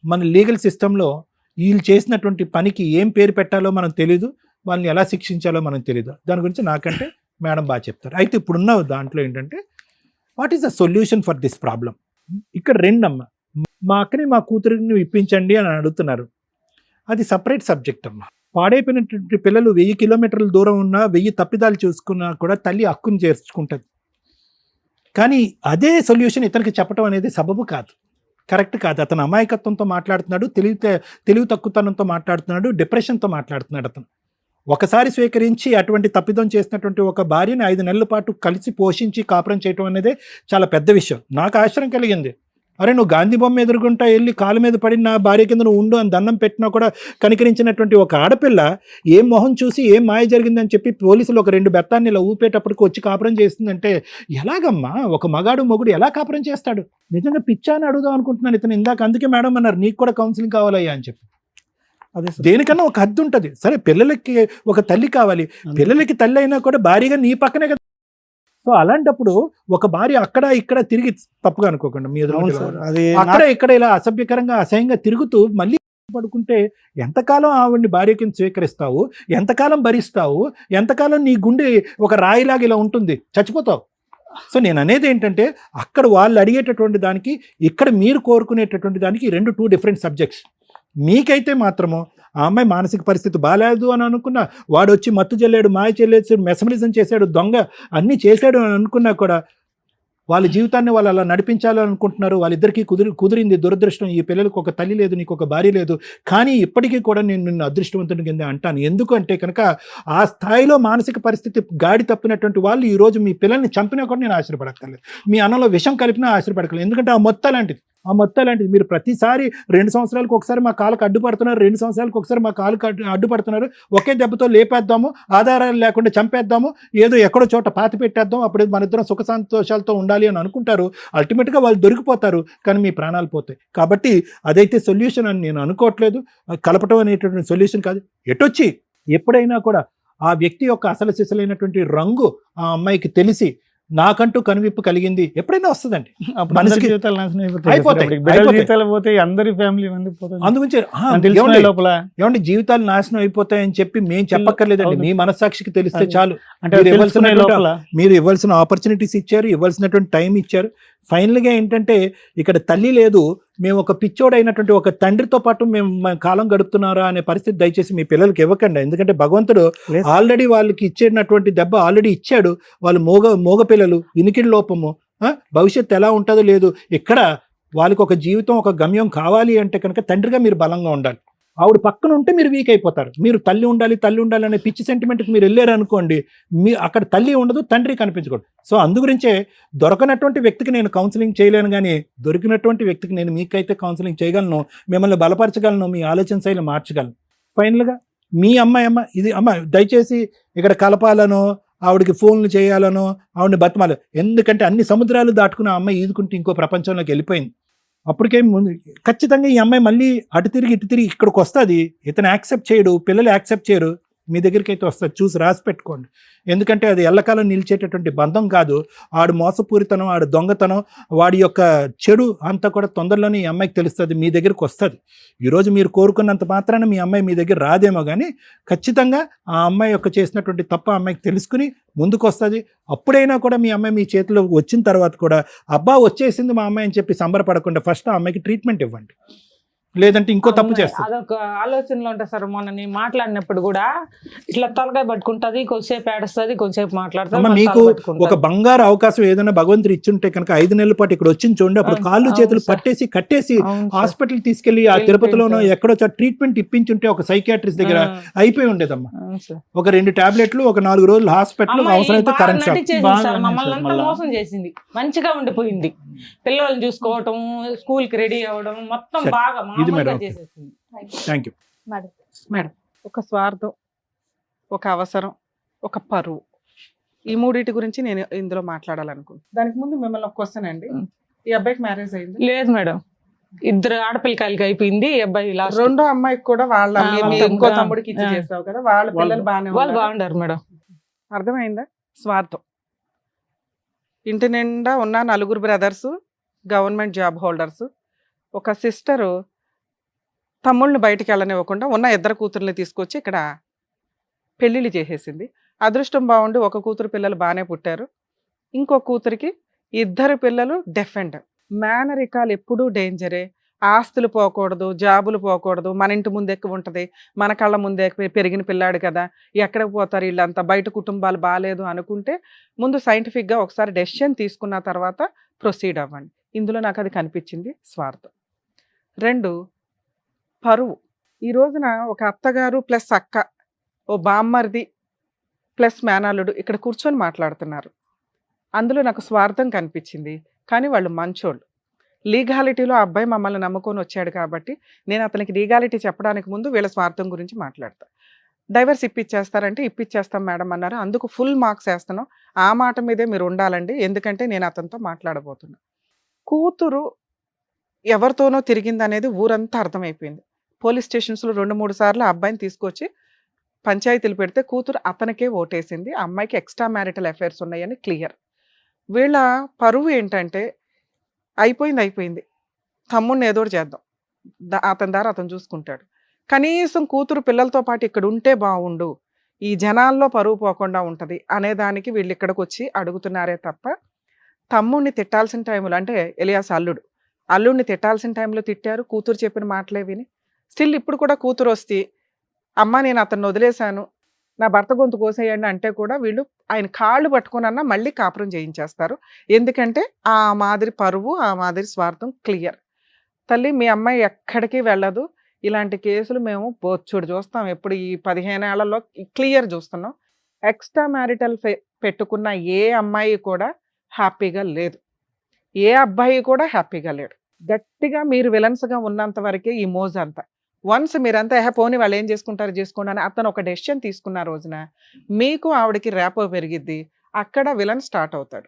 మన లీగల్ సిస్టంలో వీళ్ళు చేసినటువంటి పనికి ఏం పేరు పెట్టాలో మనకు తెలీదు, వాళ్ళని ఎలా శిక్షించాలో మనకు తెలీదు. దాని గురించి నాకంటే మేడం బాగా చెప్తారు. అయితే ఇప్పుడున్న దాంట్లో ఏంటంటే what is the solution for this problem? ఇక్కడ రెండమ్మ, మా అక్కని మా కూతురిని ఇప్పించండి అని అడుగుతున్నారు. అది సపరేట్ సబ్జెక్ట్ అమ్మ. పాడైపోయినటువంటి పిల్లలు 1000 కిలోమీటర్ల దూరం ఉన్నా, 1000 తప్పిదాలు చూసుకున్నా కూడా తల్లి హక్కుని చేర్చుకుంటుంది. కానీ అదే సొల్యూషన్ ఇతనికి చెప్పడం అనేది సబబు కాదు, కరెక్ట్ కాదు. అతను అమాయకత్వంతో మాట్లాడుతున్నాడు, తెలివి తక్కువతనంతో మాట్లాడుతున్నాడు, డిప్రెషన్తో మాట్లాడుతున్నాడు. అతను ఒకసారి స్వీకరించి అటువంటి తప్పిదం చేసినటువంటి ఒక భార్యని 5 నెలల పాటు కలిసి పోషించి కాపురం చేయటం అనేది చాలా పెద్ద విషయం. నాకు ఆశ్చర్యం కలిగింది. అరే నువ్వు గాంధీ బొమ్మ ఎదుర్కొంటా వెళ్ళి కాలు మీద పడి నా భార్య కింద నువ్వు ఉండు అని దండం పెట్టినా కూడా కనికరించినటువంటి ఒక ఆడపిల్ల ఏం మొహం చూసి ఏం మాయ జరిగిందని చెప్పి పోలీసులు ఒక 2 బెత్తాన్ని ఇలా ఊపేటప్పటికి వచ్చి కాపురం చేస్తుందంటే ఎలాగమ్మా? ఒక మగాడు మొగుడు ఎలా కాపురం చేస్తాడు? నిజంగా పిచ్చా అని అడుగుదాం అనుకుంటున్నాను ఇతను ఇందాక. అందుకే మేడం అన్నారు నీకు కూడా కౌన్సిలింగ్ కావాలయ్యా అని చెప్పి. అదే దేనికన్నా ఒక హద్దు ఉంటుంది. సరే పిల్లలకి ఒక తల్లి కావాలి, పిల్లలకి తల్లి అయినా కూడా భారీగా నీ పక్కనే కదా సో అలాంటప్పుడు ఒక భార్య అక్కడ ఇక్కడ తిరిగి తప్పుగా అనుకోకుండా మీ ఎదురు అవును సార్, అది అక్కడ ఇక్కడ ఇలా అసభ్యకరంగా అసహ్యంగా తిరుగుతూ మళ్ళీ పడుకుంటే ఎంతకాలం ఆవిడ్ని భార్య కింద స్వీకరిస్తావు, ఎంతకాలం భరిస్తావు, ఎంతకాలం నీ గుండె ఒక రాయిలాగా ఇలా ఉంటుంది, చచ్చిపోతావు. సో నేను అనేది ఏంటంటే అక్కడ వాళ్ళు అడిగేటటువంటి దానికి ఇక్కడ మీరు కోరుకునేటటువంటి దానికి 2 డిఫరెంట్ సబ్జెక్ట్స్. మీకైతే మాత్రము ఆ అమ్మాయి మానసిక పరిస్థితి బాగాలేదు అని అనుకున్నా, వాడు వచ్చి మత్తు చెల్లాడు, మాయ చెల్లేసాడు, మెసమరిజం చేశాడు, దొంగ అన్నీ చేశాడు అని అనుకున్నా కూడా వాళ్ళ జీవితాన్ని వాళ్ళు అలా నడిపించాలని అనుకుంటున్నారు. వాళ్ళిద్దరికీ కుదిరింది. దురదృష్టం, ఈ పిల్లలకు ఒక తల్లి లేదు, నీకు ఒక భార్య లేదు. కానీ ఇప్పటికీ కూడా నేను నిన్ను అదృష్టవంతుని కింద అంటాను. ఎందుకంటే కనుక ఆ స్థాయిలో మానసిక పరిస్థితి గాడి తప్పినటువంటి వాళ్ళు ఈరోజు మీ పిల్లల్ని చంపినా కూడా నేను ఆశ్చర్యపడక్కర్లేదు, మీ అన్నంలో విషం కలిపినా ఆశ్చర్యపడక్కర్లేదు. ఎందుకంటే ఆ మొత్తం లాంటిది. మీరు ప్రతిసారి 2 సంవత్సరాలకు ఒకసారి మా కాళ్ళకు అడ్డుపడుతున్నారు, 2 సంవత్సరాలకు ఒకసారి మా కాళ్ళకు అడ్డుపడుతున్నారు. ఒకే దెబ్బతో లేపేద్దాము, ఆధారాలు లేకుండా చంపేద్దాము, ఏదో ఎక్కడో చోట పాతి పెట్టేద్దాం, అప్పుడు మన ఇద్దరం సుఖ సంతోషాలతో ఉండాలి అని అనుకుంటారు. అల్టిమేట్గా వాళ్ళు దొరికిపోతారు, కానీ మీ ప్రాణాలు పోతాయి. కాబట్టి అదైతే సొల్యూషన్ అని నేను అనుకోవట్లేదు. కలపటం అనేటటువంటి సొల్యూషన్ కాదు. ఎటొచ్చి ఎప్పుడైనా కూడా ఆ వ్యక్తి యొక్క అసలు సిసలైనటువంటి రంగు ఆ అమ్మాయికి తెలిసి నాకంటూ కనువిప్పు కలిగింది ఎప్పుడైనా వస్తుందండి. మనసుకి జీవితాలు నాశనం అయిపోతాయి. జీవితాలు పోతే అందరి ఫ్యామిలీ మందికి పోతుంది. అందుగురించి లోపల ఏమంటే జీవితాలు నాశనం అయిపోతాయని చెప్పి మేము చెప్పక్కర్లేదండి. మీ మనస్సాక్షికి తెలిస్తే చాలు. మీరు ఇవ్వాల్సిన ఆపర్చునిటీస్ ఇచ్చారు, ఇవ్వాల్సినటువంటి టైం ఇచ్చారు. ఫైనల్గా ఏంటంటే ఇక్కడ తల్లి లేదు, మేము ఒక పిచ్చోడైనటువంటి ఒక తండ్రితో పాటు మేము కాలం గడుపుతున్నారా అనే పరిస్థితి దయచేసి మీ పిల్లలకి ఇవ్వకండి. ఎందుకంటే భగవంతుడు ఆల్రెడీ వాళ్ళకి ఇచ్చేటటువంటి దెబ్బ ఆల్రెడీ ఇచ్చాడు. వాళ్ళు మోగ పిల్లలు, వినికిడి లోపము, భవిష్యత్తు ఎలా ఉంటుందో లేదు. ఇక్కడ వాళ్ళకి ఒక జీవితం, ఒక గమ్యం కావాలి అంటే కనుక తండ్రిగా మీరు బలంగా ఉండాలి. ఆవిడ పక్కన ఉంటే మీరు వీక్ అయిపోతారు. మీరు తల్లి ఉండాలి అనే పిచ్చి సెంటిమెంట్కి మీరు వెళ్ళారు అనుకోండి, మీ అక్కడ తల్లి ఉండదు, తండ్రి కనిపించకూడదు. సో అందుగురించే దొరకనటువంటి వ్యక్తికి నేను కౌన్సిలింగ్ చేయలేను, కానీ దొరికినటువంటి వ్యక్తికి నేను మీకైతే కౌన్సిలింగ్ చేయగలను, మిమ్మల్ని బలపరచగలను, మీ ఆలోచన శైలి మార్చగలను. ఫైనల్గా మీ అమ్మ ఇది దయచేసి ఇక్కడ కలపాలనో ఆవిడకి ఫోన్లు చేయాలనో ఆవిడని బతమాలి. ఎందుకంటే అన్ని సముద్రాలు దాటుకుని ఆ అమ్మాయి ఈదుకుంటూ ఇంకో ప్రపంచంలోకి వెళ్ళిపోయింది. అప్పటికేం ముందు ఖచ్చితంగా ఈ అమ్మాయి మళ్ళీ అటు తిరిగి ఇక్కడికి వస్తుంది. ఇతను యాక్సెప్ట్ చేయడు, పిల్లలు యాక్సెప్ట్ చేయరు, మీ దగ్గరికి అయితే వస్తుంది. చూసి రాసి పెట్టుకోండి. ఎందుకంటే అది ఎల్లకాలం నిలిచేటటువంటి బంధం కాదు. ఆడు మోసపూరితనం, ఆడు దొంగతనం, వాడి యొక్క చెడు అంతా కూడా తొందరలోనే ఈ అమ్మాయికి తెలుస్తుంది, మీ దగ్గరికి వస్తుంది. ఈరోజు మీరు కోరుకున్నంత మాత్రాన మీ అమ్మాయి మీ దగ్గర రాదేమో, కానీ ఖచ్చితంగా ఆ అమ్మాయి యొక్క చేసినటువంటి తప్ప అమ్మాయికి తెలుసుకుని ముందుకు వస్తుంది. అప్పుడైనా కూడా మీ అమ్మాయి మీ చేతిలో వచ్చిన తర్వాత కూడా అబ్బా వచ్చేసింది మా అమ్మాయి అని చెప్పి సంబరపడకుండా ఫస్ట్ ఆ అమ్మాయికి ట్రీట్మెంట్ ఇవ్వండి. లేదంటే ఇంకో తప్పు చేస్తారు. అదొక ఆలోచనలో ఉంటుంది సార్. మొన్న నేను మాట్లాడినప్పుడు కూడా ఇట్లా తలకాయ పట్టుకుంటది, కొద్దిసేపు ఏడుస్తుంది, కొద్దిసేపు మాట్లాడుతుంది. మీకు ఒక బంగారు అవకాశం ఏదైనా భగవంతుడు ఇచ్చుంటే కనుక 5 నెలల పాటు ఇక్కడ వచ్చింది చూడండి. అప్పుడు కాళ్ళు చేతులు పట్టేసి కట్టేసి హాస్పిటల్ తీసుకెళ్లి ఆ తిరుపతిలోనో ఎక్కడో ట్రీట్మెంట్ ఇప్పించుంటే ఒక సైకియాట్రిస్ట్ దగ్గర అయిపోయి ఉండేదమ్మా. ఒక 2 టాబ్లెట్లు, ఒక 4 రోజులు హాస్పిటల్, అవసరమైతే కరెంట్ షాక్. మమ్మల్ని అంతా మోసం చేసింది. మంచిగా ఉండిపోయింది. పిల్లల్ని చూసుకోవటం, స్కూల్ కి రెడీ అవ్వడం, మొత్తం బాగా థ్యాంక్ యూ మేడం. ఒక స్వార్థం, ఒక అవసరం, ఒక పరువు, ఈ మూడింటి గురించి నేను ఇందులో మాట్లాడాలనుకుంటున్నాను. దానికి ముందు మిమ్మల్ని ఒక క్వశ్చన్ అండి. ఈ అబ్బాయికి మ్యారేజ్ అయింది? లేదు మేడం, 2 ఆడపిల్లకాయలకి అయిపోయింది. ఈ అబ్బాయి రెండో అమ్మాయికి కూడా వాళ్ళ ఇంకో తమ్ముడికి ఇచ్చి చేసావు కదా, వాళ్ళ పిల్లలు వాళ్ళు బాగుంటారు మేడం. అర్థమైందా? స్వార్థం. ఇంటి నిండా ఉన్న 4 బ్రదర్స్ గవర్నమెంట్ జాబ్ హోల్డర్స్. ఒక సిస్టరు తమ్ముళ్ళని బయటికి వెళ్ళనివ్వకుండా ఉన్న 2 కూతుర్ని తీసుకొచ్చి ఇక్కడ పెళ్ళిళ్ళు చేసేసింది. అదృష్టం బాగుండి ఒక కూతురు పిల్లలు బాగానే పుట్టారు, ఇంకో కూతురికి 2 పిల్లలు డెఫెండ్. మేనరికాలు ఎప్పుడూ డేంజరే. ఆస్తులు పోకూడదు, జాబులు పోకూడదు, మన ఇంటి ముందు ఎక్కువ ఉంటుంది, మన కళ్ళ ముందే పెరిగిన పిల్లాడు కదా, ఎక్కడికి పోతారు వీళ్ళంతా, బయట కుటుంబాలు బాగాలేదు అనుకుంటే ముందు సైంటిఫిక్గా ఒకసారి డెసిషన్ తీసుకున్న తర్వాత ప్రొసీడ్ అవ్వండి. ఇందులో నాకు అది కనిపించింది స్వార్థం. 2 పరువు. ఈ రోజున ఒక అత్తగారు ప్లస్ అక్క, ఓ బామ్మర్ది ప్లస్ మేనల్లుడు ఇక్కడ కూర్చొని మాట్లాడుతున్నారు. అందులో నాకు స్వార్థం కనిపించింది. కానీ వాళ్ళు మంచోళ్ళు. లీగాలిటీలో ఆ అబ్బాయి మమ్మల్ని నమ్ముకొని వచ్చాడు కాబట్టి నేను అతనికి లీగాలిటీ చెప్పడానికి ముందు వీళ్ళ స్వార్థం గురించి మాట్లాడతా. డైవర్స్ ఇప్పించేస్తారంటే ఇప్పించేస్తాం మేడం అన్నారు. అందుకు ఫుల్ మార్క్స్ వేస్తాను. ఆ మాట మీదే మీరు ఉండాలండి, ఎందుకంటే నేను అతనితో మాట్లాడబోతున్నా. కూతురు ఎవరితోనో తిరిగింది అనేది ఊరంతా అర్థమైపోయింది. పోలీస్ స్టేషన్స్లో 2-3 సార్లు ఆ అబ్బాయిని తీసుకొచ్చి పంచాయతీలు పెడితే కూతురు అతనికే ఓటేసింది. ఆ అమ్మాయికి ఎక్స్ట్రా మ్యారిటల్ అఫైర్స్ ఉన్నాయని క్లియర్. వీళ్ళ పరువు ఏంటంటే అయిపోయింది, తమ్ముడిని ఏదో ఒకటి చేద్దాం, అతని దారి అతను చూసుకుంటాడు, కనీసం కూతురు పిల్లలతో పాటు ఇక్కడ ఉంటే బాగుండు, ఈ జనాల్లో పరువు పోకుండా ఉంటుంది అనేదానికి వీళ్ళు ఇక్కడికి వచ్చి అడుగుతున్నారే తప్ప తమ్ముడిని తిట్టాల్సిన టైంలో, అంటే ఎలియాస్ అల్లుడిని తిట్టాల్సిన టైంలో తిట్టారు, కూతురు చెప్పిన మాటలే విని. స్టిల్ ఇప్పుడు కూడా కూతురు వస్తే అమ్మ నేను అతన్ని వదిలేశాను, నా భర్త గొంతు కోసేయండి అంటే కూడా వీళ్ళు ఆయన కాళ్ళు పట్టుకునన్నా మళ్ళీ కాపురం చేయించేస్తారు. ఎందుకంటే ఆ మాదిరి పరువు, ఆ మాదిరి స్వార్థం క్లియర్. తల్లి మీ అమ్మాయి ఎక్కడికి వెళ్ళదు. ఇలాంటి కేసులు మేము బొచ్చుడు చూస్తాం. ఎప్పుడు ఈ 15 ఏళ్లలో క్లియర్ చూస్తున్నాం. ఎక్స్ట్రా మ్యారిటల్ పెట్టుకున్న ఏ అమ్మాయి కూడా హ్యాపీగా లేదు, ఏ అబ్బాయి కూడా హ్యాపీగా లేడు. గట్టిగా మీరు విలన్స్గా ఉన్నంత వరకే ఈ మోజు అంతా. వన్స్ మీరంతా పోనీ వాళ్ళు ఏం చేసుకుంటారు చేసుకోండి అని అతను ఒక డెసిషన్ తీసుకున్న రోజున మీకు ఆవిడకి ర్యాపో పెరిగిద్ది, అక్కడ విలన్ స్టార్ట్ అవుతాడు.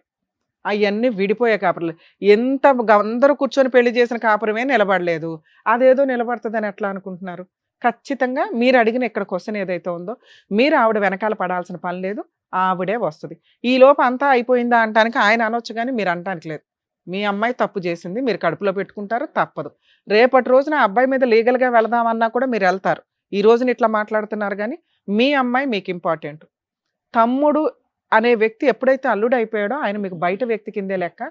అవన్నీ విడిపోయే కాపురలు. ఎంత అందరూ కూర్చొని పెళ్లి చేసిన కాపురమే నిలబడలేదు, అదేదో నిలబడుతుందని ఎట్లా అనుకుంటున్నారు? ఖచ్చితంగా మీరు అడిగిన ఇక్కడ క్వశ్చన్ ఏదైతే ఉందో మీరు ఆవిడ వెనకాల పడాల్సిన పని లేదు, ఆవిడే వస్తుంది. ఈ లోపు అంతా అయిపోయిందా అంటానికి ఆయన అనొచ్చు కానీ మీరు అంటానికి లేదు. మీ అమ్మాయి తప్పు చేసింది, మీరు కడుపులో పెట్టుకుంటారు, తప్పదు. రేపటి రోజున అబ్బాయి మీద లీగల్గా వెళదామన్నా కూడా మీరు వెళ్తారు. ఈ రోజున ఇట్లా మాట్లాడుతున్నారు కానీ మీ అమ్మాయి మీకు ఇంపార్టెంట్. తమ్ముడు అనే వ్యక్తి ఎప్పుడైతే అల్లుడు అయిపోయాడో ఆయన మీకు బయట వ్యక్తి కిందే లెక్క.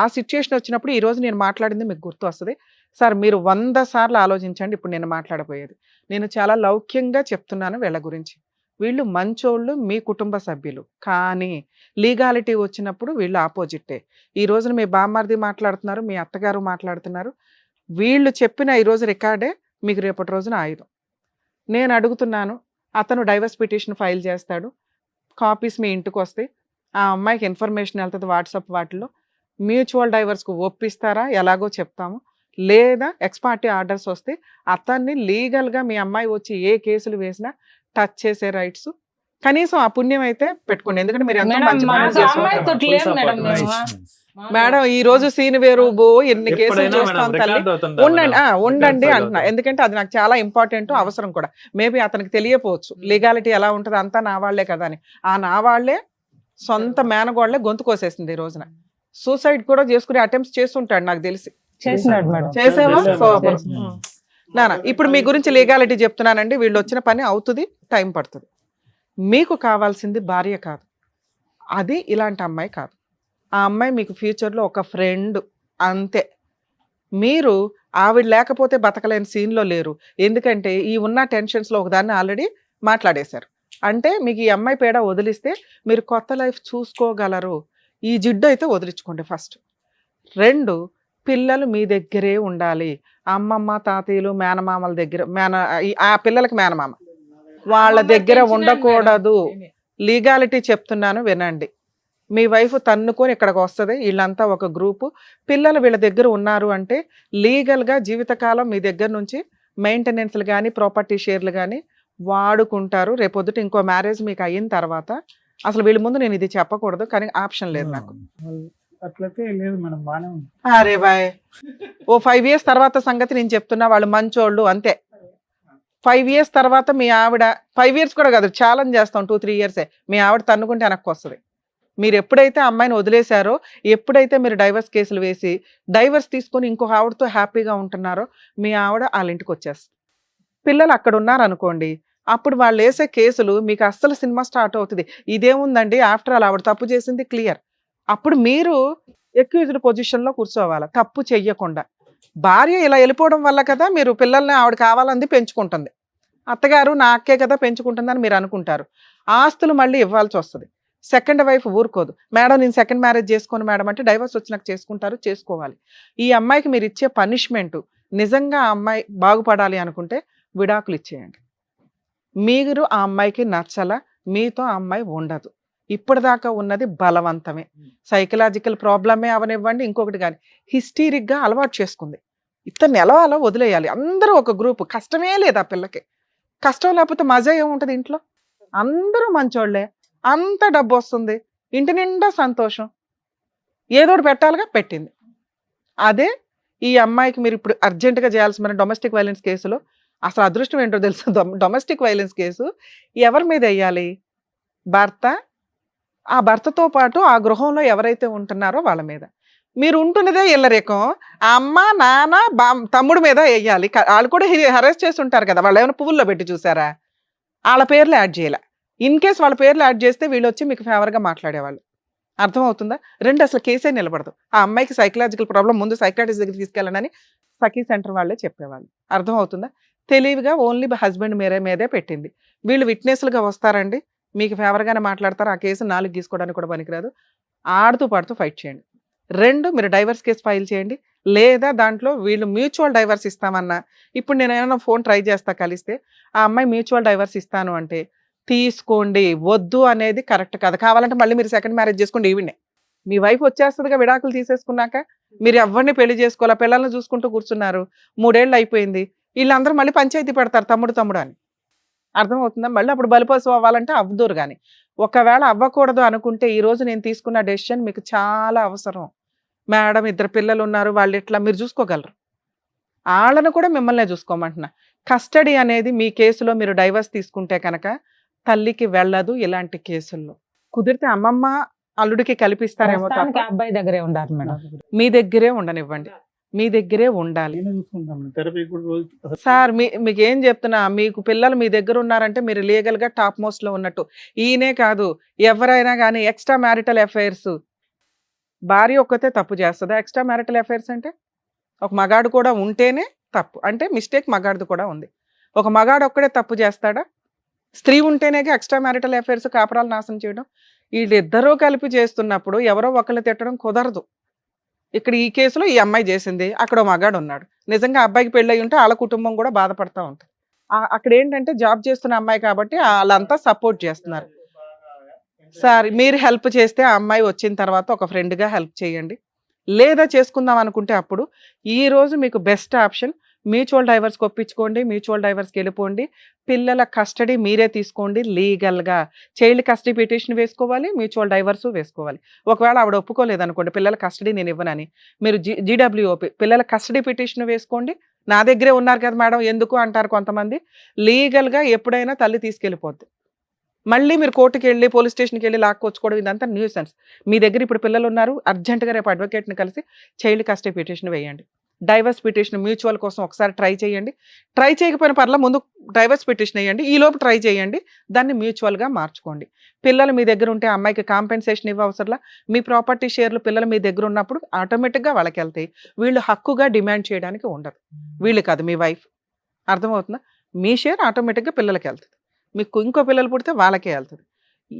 ఆ సిచ్యుయేషన్ వచ్చినప్పుడు ఈరోజు నేను మాట్లాడింది మీకు గుర్తు వస్తుంది. సార్ మీరు 100 సార్లు ఆలోచించండి. ఇప్పుడు నేను మాట్లాడబోయేది నేను చాలా లౌక్యంగా చెప్తున్నాను వీళ్ళ గురించి. వీళ్ళు మంచోళ్ళు, మీ కుటుంబ సభ్యులు, కానీ లీగాలిటీ వచ్చినప్పుడు వీళ్ళు ఆపోజిట్టే. ఈ రోజున మీ బామ్మర్ది మాట్లాడుతున్నారు, మీ అత్తగారు మాట్లాడుతున్నారు. వీళ్ళు చెప్పిన ఈరోజు రికార్డే మీకు రేపటి రోజున ఆయుధం. నేను అడుగుతున్నాను, అతను డైవర్స్ పిటిషన్ ఫైల్ చేస్తాడు, కాపీస్ మీ ఇంటికి వస్తాయి, ఆ అమ్మాయికి ఇన్ఫర్మేషన్ వెళ్తుంది వాట్సాప్ వాటిలో. మ్యూచువల్ డైవర్స్కు ఒప్పిస్తారా? ఎలాగో చెప్తాము. లేదా ఎక్స్పార్టీ ఆర్డర్స్ వస్తే అతన్ని లీగల్గా మీ అమ్మాయి వచ్చి ఏ కేసులు వేసినా టచ్ చేసే రైట్స్ కనీసం ఆ పుణ్యం అయితే పెట్టుకోండి. ఎందుకంటే మీరు ఎంతో మంచి పనులు చేస్తున్నారు. మేడం ఈ రోజు సీన్ వేరు, ఎన్ని కేసులు చూస్తాం తల్లి. ఉండండి అంటున్నా, ఎందుకంటే అది నాకు చాలా ఇంపార్టెంట్, అవసరం కూడా. మేబీ అతనికి తెలియపోవచ్చు లీగాలిటీ ఎలా ఉంటుంది, అంతా నా వాళ్లే కదా అని. ఆ నా వాళ్లే సొంత మేనగోళ్లే గొంతు కోసేసింది. ఈ రోజున సూసైడ్ కూడా చేసుకునే అటెంప్ట్స్ చేస్తుంటాడు నాకు తెలిసి. చేసావా? నానా ఇప్పుడు మీ గురించి లీగాలిటీ చెప్తున్నానండి. వీళ్ళు వచ్చిన పని అవుతుంది, టైం పడుతుంది. మీకు కావాల్సింది భార్య కాదు, అది ఇలాంటి అమ్మాయి కాదు. ఆ అమ్మాయి మీకు ఫ్యూచర్లో ఒక ఫ్రెండ్ అంతే. మీరు ఆవిడ లేకపోతే బతకలేని సీన్లో లేరు. ఎందుకంటే ఈ ఉన్న టెన్షన్స్లో ఒకదాన్ని ఆల్రెడీ మాట్లాడేశారు. అంటే మీకు ఈ అమ్మాయి పేడ వదిలిస్తే మీరు కొత్త లైఫ్ చూసుకోగలరు. ఈ జిడ్డు అయితే వదిలించుకోండి ఫస్ట్. 2, పిల్లలు మీ దగ్గరే ఉండాలి. అమ్మమ్మ తాతయ్యలు మేనమామల దగ్గర, ఆ పిల్లలకి మేనమామ వాళ్ళ దగ్గర ఉండకూడదు. లీగాలిటీ చెప్తున్నాను వినండి. మీ వైఫ్ తన్నుకొని ఇక్కడికి వస్తుంది, వీళ్ళంతా ఒక గ్రూపు, పిల్లలు వీళ్ళ దగ్గర ఉన్నారు అంటే లీగల్గా జీవితకాలం మీ దగ్గర నుంచి మెయింటెనెన్స్లు కానీ ప్రాపర్టీ షేర్లు కానీ వాడుకుంటారు. రేపొద్దుట ఇంకో మ్యారేజ్ మీకు అయిన తర్వాత అసలు వీళ్ళ ముందు నేను ఇది చెప్పకూడదు, కానీ ఆప్షన్ లేదు నాకు. అట్లయితే లేదు మేడం, బాగానే ఉంది. అరే బాయ్, ఓ 5 years తర్వాత సంగతి నేను చెప్తున్నా. వాళ్ళు మంచోళ్ళు అంతే. 5 years తర్వాత మీ ఆవిడ, 5 years కూడా కాదు, ఛాలెంజ్ చేస్తాం 2-3 years మీ ఆవిడ తన్నుకుంటే వెనక్కి వస్తుంది. మీరు ఎప్పుడైతే అమ్మాయిని వదిలేశారో, ఎప్పుడైతే మీరు డైవర్స్ కేసులు వేసి డైవర్స్ తీసుకొని ఇంకొక ఆవిడతో హ్యాపీగా ఉంటున్నారో మీ ఆవిడ వాళ్ళ ఇంటికి వచ్చేస్తుంది. పిల్లలు అక్కడ ఉన్నారనుకోండి, అప్పుడు వాళ్ళు వేసే కేసులు మీకు అస్సలు సినిమా స్టార్ట్ అవుతుంది. ఇదేముందండి, ఆఫ్టర్ ఆల్ ఆవిడ తప్పు చేసింది క్లియర్. అప్పుడు మీరు ఎక్యూజ్డ్ పొజిషన్లో కూర్చోవాలి, తప్పు చెయ్యకుండా. భార్య ఇలా వెళ్ళిపోవడం వల్ల కదా మీరు పిల్లల్ని ఆవిడ కావాలంది పెంచుకుంటుంది, అత్తగారు నా అక్కే కదా పెంచుకుంటుందని మీరు అనుకుంటారు. ఆస్తులు మళ్ళీ ఇవ్వాల్సి వస్తుంది. సెకండ్ వైఫ్ ఊరుకోదు, మేడం నేను సెకండ్ మ్యారేజ్ చేసుకోను మేడం అంటే డైవర్స్ వచ్చినాక చేసుకుంటారు, చేసుకోవాలి. ఈ అమ్మాయికి మీరు ఇచ్చే పనిష్మెంట్ నిజంగా ఆ అమ్మాయి బాగుపడాలి అనుకుంటే విడాకులు ఇచ్చేయండి. మీరు ఆ అమ్మాయికి నచ్చల, మీతో ఆ అమ్మాయి ఉండదు. ఇప్పటిదాకా ఉన్నది బలవంతమే, సైకలాజికల్ ప్రాబ్లమే అవనివ్వండి, ఇంకొకటి కానీ హిస్టీరిక్గా అలవాటు చేసుకుంది. ఇతన్ని ఎలా అలా వదిలేయాలి. అందరూ ఒక గ్రూప్, కష్టమే లేదు ఆ పిల్లకి. కష్టం లేకపోతే మజా ఏముంటుంది ఇంట్లో? అందరూ మంచోళ్లే, అంత డబ్బు వస్తుంది, ఇంటి నిండా సంతోషం, ఏదోటి పెట్టాలిగా, పెట్టింది. అదే ఈ అమ్మాయికి మీరు ఇప్పుడు అర్జెంటుగా చేయాల్సిన డొమెస్టిక్ వైలెన్స్ కేసులో అసలు అదృష్టం ఏంటో తెలుసు. డొమెస్టిక్ వైలెన్స్ కేసు ఎవరి మీద వేయాలి? భర్త, ఆ భర్తతో పాటు ఆ గృహంలో ఎవరైతే ఉంటున్నారో వాళ్ళ మీద. మీరు ఉంటున్నదే ఇల్లరికం, ఆ అమ్మ నాన్న తమ్ముడు మీద వేయాలి. వాళ్ళు కూడా హెరాస్ చేసి ఉంటారు కదా, వాళ్ళు ఏమైనా పువ్వుల్లో పెట్టి చూసారా? వాళ్ళ పేర్లు యాడ్ చేయాలి. ఇన్ కేస్ వాళ్ళ పేర్లు యాడ్ చేస్తే వీళ్ళు వచ్చి మీకు ఫేవర్గా మాట్లాడేవాళ్ళు. అర్థమవుతుందా? రెండు అసలు కేసే నిలబడదు. ఆ అమ్మాయికి సైకలాజికల్ ప్రాబ్లం, ముందు సైకాట్రిస్ట్ దగ్గర తీసుకెళ్ళనని సఖీ సెంటర్ వాళ్ళే చెప్పేవాళ్ళు. అర్థమవుతుందా? తెలివిగా ఓన్లీ హస్బెండ్ మీదే పెట్టింది. వీళ్ళు విట్నెస్లుగా వస్తారండి, మీకు ఫేవర్గానే మాట్లాడతారు. ఆ కేసు 4 గీసుకోవడానికి కూడా పనికిరాదు. ఆడుతూ పాడుతూ ఫైట్ చేయండి. 2, మీరు డైవర్స్ కేసు ఫైల్ చేయండి. లేదా దాంట్లో వీళ్ళు మ్యూచువల్ డైవర్స్ ఇస్తామన్నా, ఇప్పుడు నేను ఏమైనా ఫోన్ ట్రై చేస్తా కలిస్తే, ఆ అమ్మాయి మ్యూచువల్ డైవర్స్ ఇస్తాను అంటే తీసుకోండి. వద్దు అనేది కరెక్ట్ కాదు. కావాలంటే మళ్ళీ మీరు సెకండ్ మ్యారేజ్ చేసుకోండి. ఈవిడే మీ వైఫ్ వచ్చేస్తుందిగా విడాకులు తీసేసుకున్నాక. మీరు ఎవరిని పెళ్లి చేసుకోవాలా, పిల్లల్ని చూసుకుంటూ కూర్చున్నారు, 3 ఏళ్ళు అయిపోయింది. వీళ్ళందరూ మళ్ళీ పంచాయతీ పెడతారు తమ్ముడు అని. అర్థమవుతుందా? మళ్ళీ అప్పుడు బలిపశు అవ్వాలంటే అవ్వదురు. కానీ ఒకవేళ అవ్వకూడదు అనుకుంటే ఈ రోజు నేను తీసుకున్న డెసిషన్ మీకు చాలా అవసరం. మేడం 2 పిల్లలు ఉన్నారు, వాళ్ళు ఎట్లా మీరు చూసుకోగలరు. వాళ్ళను కూడా మిమ్మల్నే చూసుకోమంటున్నా. కస్టడీ అనేది మీ కేసులో మీరు డైవర్స్ తీసుకుంటే కనుక తల్లికి వెళ్ళదు. ఇలాంటి కేసుల్లో కుదిరితే అమ్మమ్మ అల్లుడికి కల్పిస్తారేమో తప్ప ప్రస్తుతానికి అబ్బాయి దగ్గరే ఉండాలి మేడం. మీ దగ్గరే ఉండనివ్వండి. మీ దగ్గరే ఉండాలి. సార్ మీకు ఏం చెప్తున్నా, మీకు పిల్లలు మీ దగ్గర ఉన్నారంటే మీరు లీగల్ గా టాప్ మోస్ట్ లో ఉన్నట్టు. ఈయనే కాదు, ఎవరైనా కానీ ఎక్స్ట్రా మ్యారిటల్ అఫైర్స్, భార్య ఒక్కతే తప్పు చేస్తుందా? ఎక్స్ట్రా మ్యారిటల్ అఫైర్స్ అంటే ఒక మగాడు కూడా ఉంటేనే తప్పు. అంటే మిస్టేక్ మగాడిది కూడా ఉంది. ఒక మగాడు ఒక్కడే తప్పు చేస్తాడా? స్త్రీ ఉంటేనే ఎక్స్ట్రా మ్యారిటల్ అఫైర్స్, కాపురాలు నాశనం చేయడం. వీళ్ళిద్దరూ కలిపి చేస్తున్నప్పుడు ఎవరో ఒకళ్ళు తిట్టడం కుదరదు. ఇక్కడ ఈ కేసులో ఈ అమ్మాయి చేసింది, అక్కడ మగాడు ఉన్నాడు. నిజంగా అబ్బాయికి పెళ్ళి ఉంటే వాళ్ళ కుటుంబం కూడా బాధపడతా ఉంటుంది. అక్కడ ఏంటంటే జాబ్ చేస్తున్న అమ్మాయి కాబట్టి వాళ్ళంతా సపోర్ట్ చేస్తున్నారు. సార్ మీరు హెల్ప్ చేస్తే ఆ అమ్మాయి వచ్చిన తర్వాత ఒక ఫ్రెండ్గా హెల్ప్ చేయండి. లేదా చేసుకుందాం అనుకుంటే అప్పుడు ఈ రోజు మీకు బెస్ట్ ఆప్షన్ మ్యూచువల్ డైవర్స్కి ఒప్పించుకోండి. మ్యూచువల్ డైవర్స్కి వెళ్ళిపోండి. పిల్లల కస్టడీ మీరే తీసుకోండి. లీగల్గా చైల్డ్ కస్టడీ పిటిషన్ వేసుకోవాలి, మ్యూచువల్ డైవర్స్ వేసుకోవాలి. ఒకవేళ ఆవిడ ఒప్పుకోలేదు అనుకోండి, పిల్లల కస్టడీ నేను ఇవ్వనని, మీరు GWOP పిల్లల కస్టడీ పిటిషన్ వేసుకోండి. నా దగ్గరే ఉన్నారు కదా మేడం ఎందుకు అంటారు కొంతమంది. లీగల్గా ఎప్పుడైనా తల్లి తీసుకెళ్ళిపోద్ది. మళ్ళీ మీరు కోర్టుకి వెళ్ళి పోలీస్ స్టేషన్కి వెళ్ళి లాక్కొచ్చుకోవడం ఇదంతా న్యూసెన్స్. మీ దగ్గర ఇప్పుడు పిల్లలు ఉన్నారు, అర్జెంటుగా రేపు అడ్వకేట్ని కలిసి చైల్డ్ కస్టడీ పిటిషన్ వేయండి. డైవర్స్ పిటిషన్ మ్యూచువల్ కోసం ఒకసారి ట్రై చేయండి. ట్రై చేయకపోయిన పర్లా ముందు డైవర్స్ పిటిషన్ వేయండి, ఈలోపు ట్రై చేయండి, దాన్ని మ్యూచువల్గా మార్చుకోండి. పిల్లలు మీ దగ్గర ఉంటే అమ్మాయికి కాంపెన్సేషన్ ఇవ్వవసరంలా. మీ ప్రాపర్టీ షేర్లు పిల్లలు మీ దగ్గర ఉన్నప్పుడు ఆటోమేటిక్గా వాళ్ళకి వెళ్తాయి. వీళ్ళు హక్కుగా డిమాండ్ చేయడానికి ఉండదు. వీళ్ళు కాదు, మీ వైఫ్. అర్థమవుతుందా? మీ షేర్ ఆటోమేటిక్గా పిల్లలకి వెళ్తుంది. మీకు ఇంకో పిల్లలు పుడితే వాళ్ళకే వెళ్తుంది.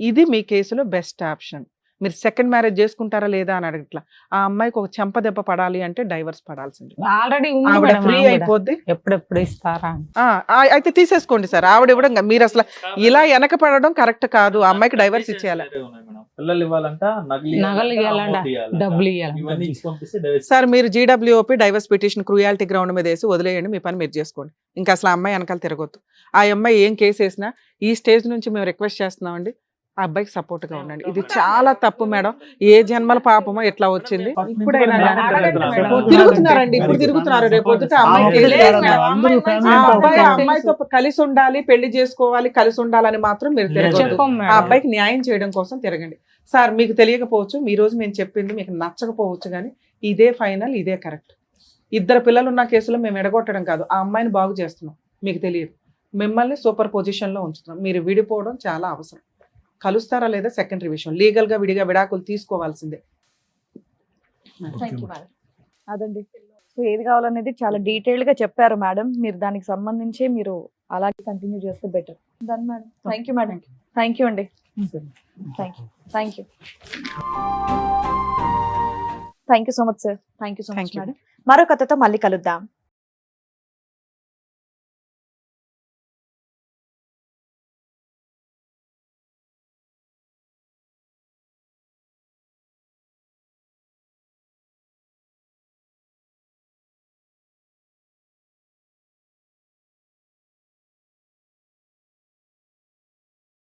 ఇది మీ కేసులో బెస్ట్ ఆప్షన్. మీరు సెకండ్ మ్యారేజ్ చేసుకుంటారా లేదా అని అడగట్లా. ఆ అమ్మాయికి ఒక చెంప దెబ్బ పడాలి అంటే డైవర్స్ పడాల్సింది. ఆల్రెడీ ఫ్రీ అయిపోద్ది. ఎప్పుడెప్పుడు ఇస్తారా? అయితే తీసేసుకోండి సార్. ఆవిడ ఇవ్వడం మీరు అసలు ఇలా వెనక పడడం కరెక్ట్ కాదు. ఆ అమ్మాయికి డైవర్స్ ఇచ్చేయాలి. పిల్లలు ఇవ్వాలంట, నగలు ఇవ్వాలంట, డబ్బులు ఇవ్వాలి. సార్ మీరు GWOP divorce petition cruelty ground మీద వేసి వదిలేయండి. మీ పని మీరు చేసుకోండి. ఇంకా అసలు ఆ అమ్మాయి వెనకాల తిరగొద్దు. ఆ అమ్మాయి ఏం కేసు వేసినా ఈ స్టేజ్ నుంచి మేము రిక్వెస్ట్ చేస్తున్నామండి, ఆ అబ్బాయికి సపోర్ట్ గా ఉండండి. ఇది చాలా తప్పు మేడం. ఏ జన్మల పాపమో ఎట్లా వచ్చింది. ఇప్పుడైనా తిరుగుతున్నారండి, ఇప్పుడు తిరుగుతున్నారు. రేపు అమ్మాయితో కలిసి ఉండాలి, పెళ్లి చేసుకోవాలి, కలిసి ఉండాలని మాత్రం మీరు తిరగదు. ఆ అబ్బాయికి న్యాయం చేయడం కోసం తిరగండి. సార్ మీకు తెలియకపోవచ్చు, ఈ రోజు మేము చెప్పింది మీకు నచ్చకపోవచ్చు, కానీ ఇదే ఫైనల్, ఇదే కరెక్ట్. 2 పిల్లలు ఉన్న కేసులో మేము ఎడగొట్టడం కాదు, ఆ అమ్మాయిని బాగు చేస్తున్నాం. మీకు తెలియదు, మిమ్మల్ని సూపర్ పొజిషన్ లో ఉంచుతున్నాం. మీరు విడిపోవడం చాలా అవసరం. కలుస్తారా లేదా సెకండరీ విషయం. లీగల్ గా విడిగా విడాకులు తీసుకోవాల్సిందే. అదండి. సో ఏది కావాలనేది చాలా డీటెయిల్డ్ గా చెప్పారు మేడం. మీరు దానికి సంబంధించి మీరు అలాగే కంటిన్యూ చేస్తే better. Done madam. Thank you madam. Thank you అండి. Thank you so much sir. Thank you so much madam. మరో కథతో మళ్ళీ కలుద్దాం.